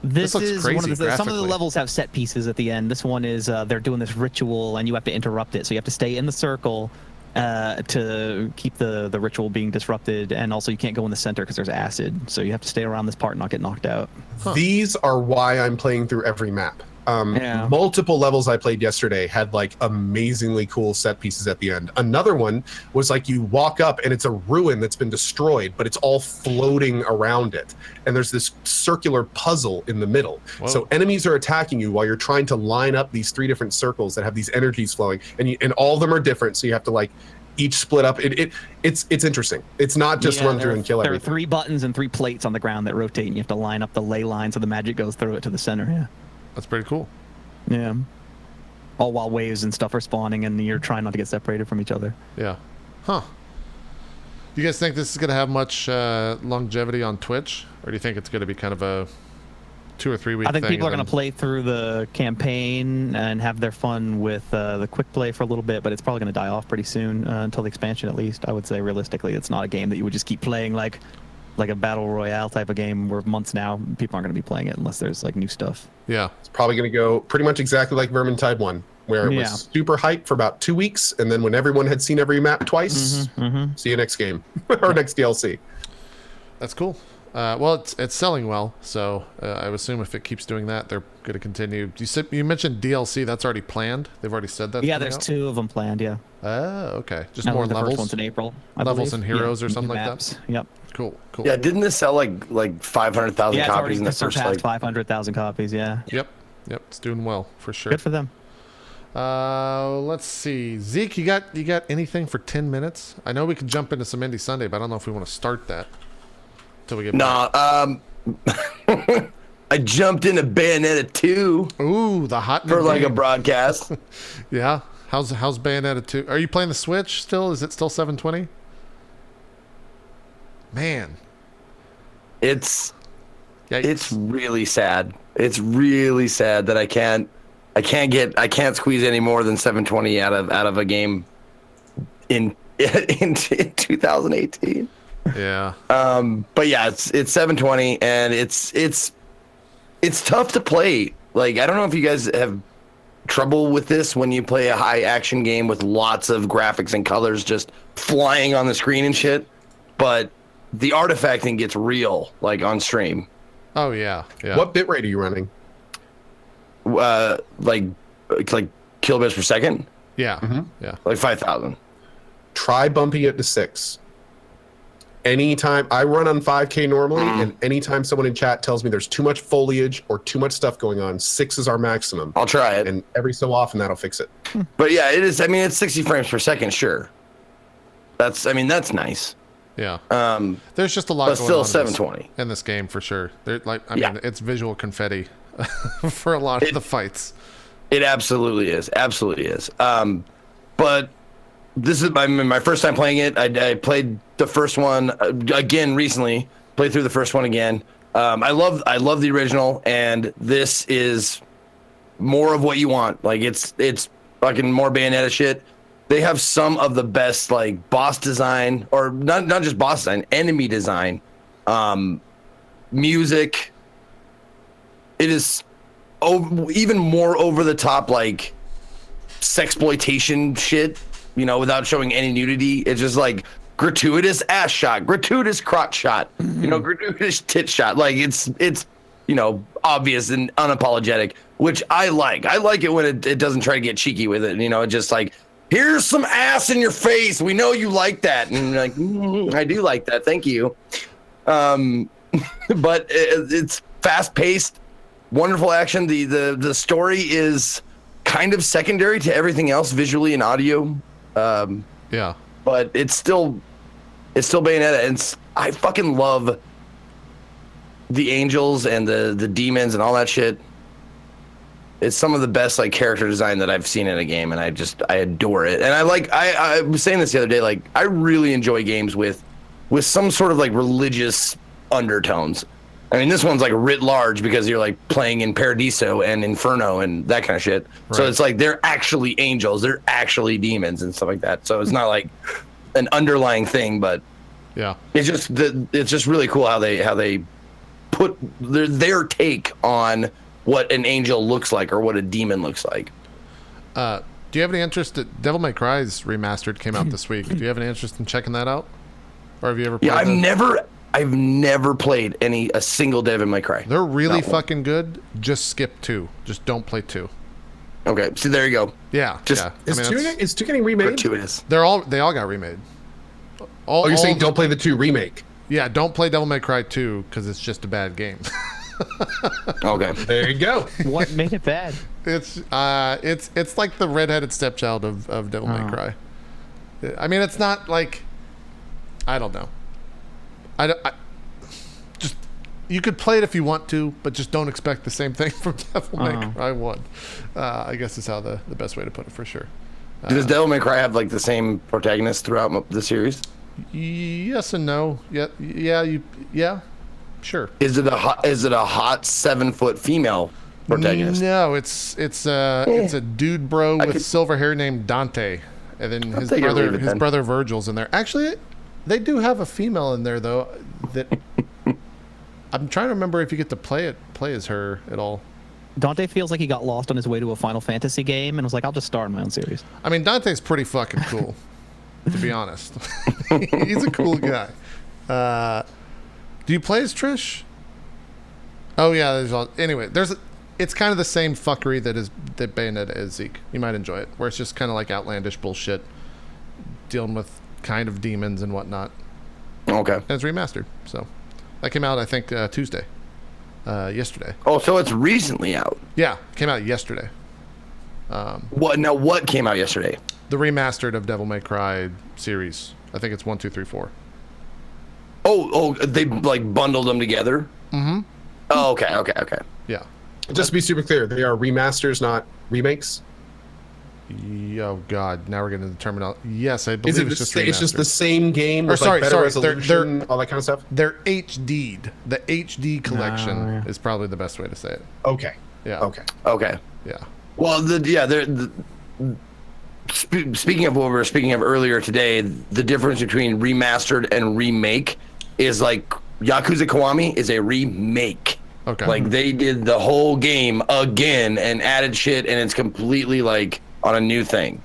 This looks is crazy one of the, some of the graphically. levels have set pieces at the end. This one is they're doing this ritual and you have to interrupt it. So you have to stay in the circle to keep the ritual being disrupted, and also you can't go in the center because there's acid. So you have to stay around this part and not get knocked out. These are why I'm playing through every map. Yeah. Multiple levels I played yesterday had like amazingly cool set pieces at the end. Another one was like you walk up and it's a ruin that's been destroyed, but it's all floating around it. And there's this circular puzzle in the middle. Whoa. So enemies are attacking you while you're trying to line up these 3 different circles that have these energies flowing, and all of them are different. So you have to like each split up. It's interesting. It's not just run through and kill There are everything. 3 buttons and 3 plates on the ground that rotate, and you have to line up the ley line so the magic goes through it to the center. Yeah. That's pretty cool. Yeah. All while waves and stuff are spawning, and you're trying not to get separated from each other. Yeah. Huh. You guys think this is going to have much longevity on Twitch? Or do you think it's going to be kind of a 2 or 3 week I think thing? people are going to play through the campaign and have their fun with the quick play for a little bit, but it's probably going to die off pretty soon until the expansion, at least. I would say realistically, it's not a game that you would just keep playing like a battle royale type of game where months now people aren't going to be playing it unless there's like new stuff. Yeah. It's probably going to go pretty much exactly like Vermintide 1, where it Yeah. was super hyped for about 2 weeks, and then when everyone had seen every map twice, see you next game or next DLC. That's cool. Well, it's selling well, so I would assume if it keeps doing that, they're going to continue. You mentioned DLC. That's already planned. They've already said that. Yeah, there's 2 of them planned. Yeah. Oh, okay. Just I more think the levels. first one's in April. I Levels believe. and heroes or new something like that? maps. Yep. Cool. Yeah, didn't this sell like 500,000 Yeah, it's copies already in the first surpassed like? 500,000 copies. Yeah. Yep. It's doing well for sure. Good for them. Let's see. Zeke, you got anything for 10 minutes? I know we could jump into some Indie Sunday, but I don't know if we want to start that until we get back. Nah, I jumped into Bayonetta 2 Ooh, the hot for new like a game. broadcast. Yeah. How's Bayonetta 2? Are you playing the Switch still? Is it still 720? Man. It's Yikes. really sad. It's really sad that I can't squeeze any more than 720 out of a game in 2018. Yeah. But yeah, it's 720 and it's tough to play. Like, I don't know if you guys have trouble with this when you play a high action game with lots of graphics and colors just flying on the screen and shit, but the artifacting gets real, like on stream. Oh yeah. What bitrate are you running? Like kilobits per second, Yeah. Yeah. like 5,000. Try bumping it to 6. Anytime I run on 5K normally, and anytime someone in chat tells me there's too much foliage or too much stuff going on, 6 is our maximum. I'll try it. And every so often that'll fix it. But yeah, it is. I mean, it's 60 frames per second, sure. That's nice. Yeah. Um, There's just a lot but going still on 720. in this game for sure. There, like, I Yeah. mean, it's visual confetti for a lot of the fights. It absolutely is. Absolutely is. But this is my first time playing it. I played the first one again recently. Played through the first one again. I love the original, and this is more of what you want. Like it's fucking more Bayonetta shit. They have some of the best like boss design, or not just boss design, enemy design, music. It is even more over the top, like sexploitation shit, you know, without showing any nudity. It's just like gratuitous ass shot, gratuitous crotch shot, you know, gratuitous tit shot. Like it's you know, obvious and unapologetic, which I like. I like it when it doesn't try to get cheeky with it. You know, it just like, here's some ass in your face. We know you like that. And you're like, I do like that. Thank you. But it's fast paced, wonderful action. The story is kind of secondary to everything else visually and audio. Yeah. But it's still Bayonetta, and I fucking love the angels and the demons and all that shit. It's some of the best like character design that I've seen in a game, and I adore it. And I was saying this the other day, like I really enjoy games with some sort of like religious undertones. I mean, this one's like writ large because you're like playing in Paradiso and Inferno and that kind of shit. So Right. it's like they're actually angels, they're actually demons and stuff like that. So it's not like an underlying thing, but Yeah. it's just really cool how they put their take on what an angel looks like or what a demon looks like. Do you have any interest? Devil May Cry's remastered came out this week. Do you have any interest in checking that out, or have you ever played? Yeah, I've never played a single Devil May Cry. They're really Not one. fucking good. Just skip 2. Just don't play 2. Okay, see, there you go. Yeah. Just- yeah. Is 2 getting remade? Gratuitous. they all got remade. Oh, you're saying don't play the 2 remake? Yeah, don't play Devil May Cry 2 because it's just a bad game. Okay. There you go. What made it bad? It's like the redheaded stepchild of Devil May Oh. Cry. I mean, it's not like, I don't know. I just, you could play it if you want to, but just don't expect the same thing from Devil May Oh. Cry 1. I guess is how the best way to put it for sure. Does Devil May Cry have like the same protagonist throughout the series? Yes and no. Yeah, sure. Is it a hot 7-foot female protagonist? No, it's a dude bro with silver hair named Dante, and then his take it or leave it his then. brother Virgil's in there. Actually, they do have a female in there though. That I'm trying to remember if you get to play as her at all. Dante feels like he got lost on his way to a Final Fantasy game and was like, I'll just start my own series. I mean, Dante's pretty fucking cool, to be honest. He's a cool guy. Do you play as Trish? Oh yeah, it's kind of the same fuckery that Bayonetta is, Zeke. You might enjoy it, where it's just kind of like outlandish bullshit, dealing with kind of demons and whatnot. Okay. And it's remastered, so that came out I think Tuesday, yesterday. Oh, so it's recently out. Yeah, came out yesterday. What came out yesterday? The remastered of Devil May Cry series. I think it's 1, 2, 3, 4. Oh, they like bundled them together. Mm-hmm. Oh, okay. Yeah. Just to be super clear, they are remasters, not remakes. Oh God! Now we're getting into the terminology. Yes, I believe Is it it's just it's just the remastered. same game Or with sorry, like better sorry, resolution, all that kind of stuff? They're HD'd. The HD collection yeah. is probably the best way to say it. Okay. Yeah. Okay. Yeah. Well, speaking of what we were speaking of earlier today, the difference between remastered and remake is like Yakuza Kiwami is a remake. Okay. Like they did the whole game again and added shit, and it's completely like on a new thing.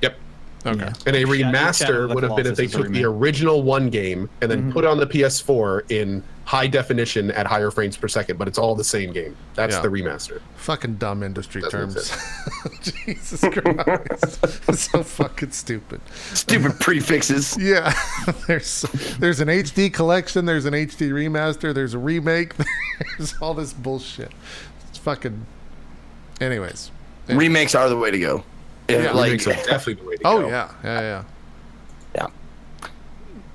Yep. Okay. Yeah. And a Shadow of remaster the would have been if they Colossus is a took the remake. original one game and then put it on the PS4 in high definition at higher frames per second, but it's all the same game. That's Yeah. the remaster. Fucking dumb industry Doesn't terms. Jesus Christ. It's so fucking stupid. Stupid prefixes. Yeah. there's an HD collection. There's an HD remaster. There's a remake. There's all this bullshit. It's fucking. Anyways. Remakes are the way to go. If, Yeah, like, Remakes are definitely the way to Oh go. yeah. yeah.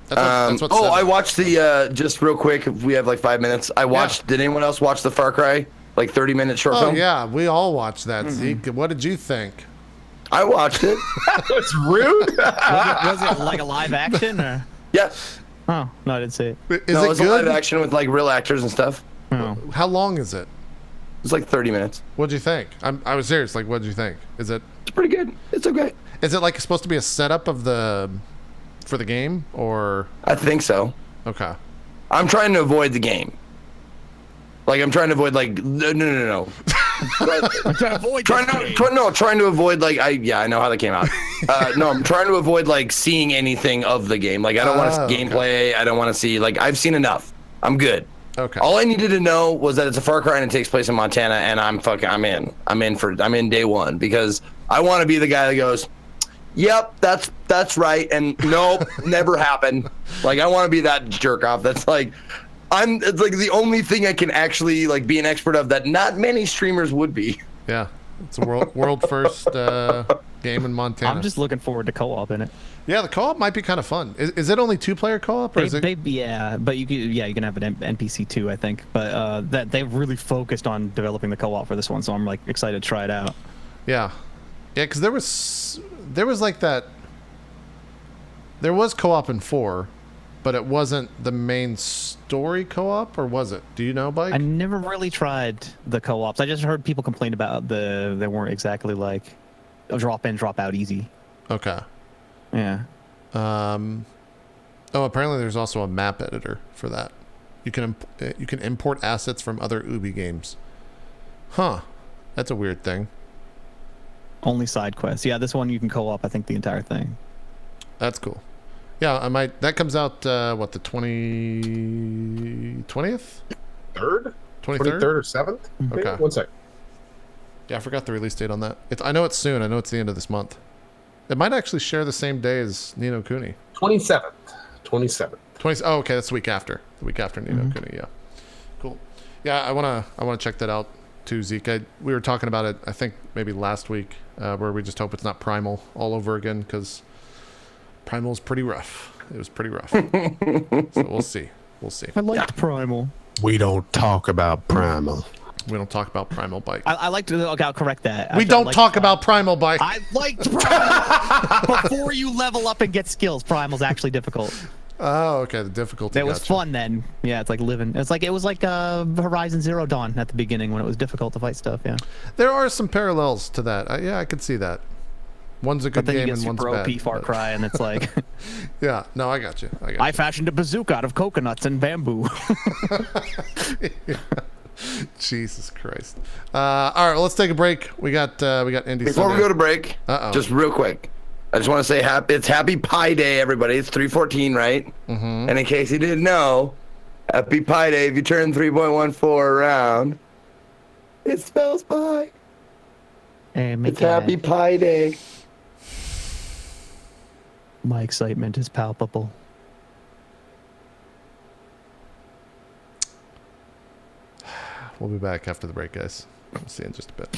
That's what I watched the just real quick. If we have like 5 minutes, I watched. Did anyone else watch the Far Cry 30-minute short Oh film? yeah, we all watched that. Zeke, what did you think? I watched it. That's rude. Was it like a live action or? Yeah, Oh, no, I didn't see it. Is no, it it's a live good? action with like real actors and stuff. Oh. How long is it? It's like 30 minutes. What'd you think? I was serious. Like, what'd you think? Is it It's pretty good. It's okay. like supposed to be a setup for the game or I think so. okay? I'm trying to avoid the game. Like I'm trying to avoid like no. Trying to avoid like I know how that came out. No, I'm trying to avoid like seeing anything of the game. Like I don't want to see gameplay. I don't want to see like I've seen enough. I'm good. Okay. All I needed to know was that it's a Far Cry and it takes place in Montana, and I'm in. I'm in day one because I want to be the guy that goes, "Yep, that's right," and nope, never happened. Like I want to be that jerk off. That's like, it's like the only thing I can actually like be an expert of that not many streamers would be. Yeah, it's a world first game in Montana. I'm just looking forward to co-op in it. Yeah, the co-op might be kind of fun. Is it only 2-player co-op or is it? Yeah, but you can have an NPC too, I think. But that they've really focused on developing the co-op for this one, so I'm like excited to try it out. Yeah, because there was like that. There was co-op in 4, but it wasn't the main story co-op, or was it? Do you know, Bike? I never really tried the co-ops. I just heard people complain about they weren't exactly like a drop in, drop out easy. Okay. Yeah. Oh, apparently there's also a map editor for that. You can import assets from other Ubi games. Huh. That's a weird thing. Only side quests. Yeah, this one you can co-op, I think, the entire thing. That's cool. Yeah, I might. That comes out, what, the 20th? 3rd? 23rd? 23rd or 7th? Okay. 1 sec. Yeah, I forgot the release date on that. I know it's soon. I know it's the end of this month. It might actually share the same day as Ni no Kuni. 27th. 27th. 20. Oh, okay, that's the week after. The week after Ni no Kuni. Yeah. Cool. Yeah, I wanna check that out too, Zeke. We were talking about it, I think maybe last week, where we just hope it's not Primal all over again, because Primal's pretty rough. It was pretty rough. So we'll see. We'll see. I liked Primal. We don't talk about Primal. We don't talk about Primal, Bike. I liked. Okay, I'll correct that. We don't talk about Primal, Bike. I liked Primal. Before you level up and get skills, Primal's actually difficult. Oh, okay. The difficulty. It was fun then. Yeah, it's like living. It was like Horizon Zero Dawn at the beginning when it was difficult to fight stuff. Yeah. There are some parallels to that. Yeah, I could see that. One's a good But then game you get and one's super bad. OP Far Cry, and it's like, Yeah. No, I got you. I fashioned a bazooka out of coconuts and bamboo. Jesus Christ. All right, well, let's take a break. We got Indie Before Sunday. we go to break, just real quick, I just want to say it's Happy Pi Day, everybody. It's 3/14, right? Mm-hmm. And in case you didn't know, Happy Pi Day, if you turn 3.14 around, it spells pie. It's Happy Pi Day. My excitement is palpable. We'll be back after the break, guys. We'll see you in just a bit.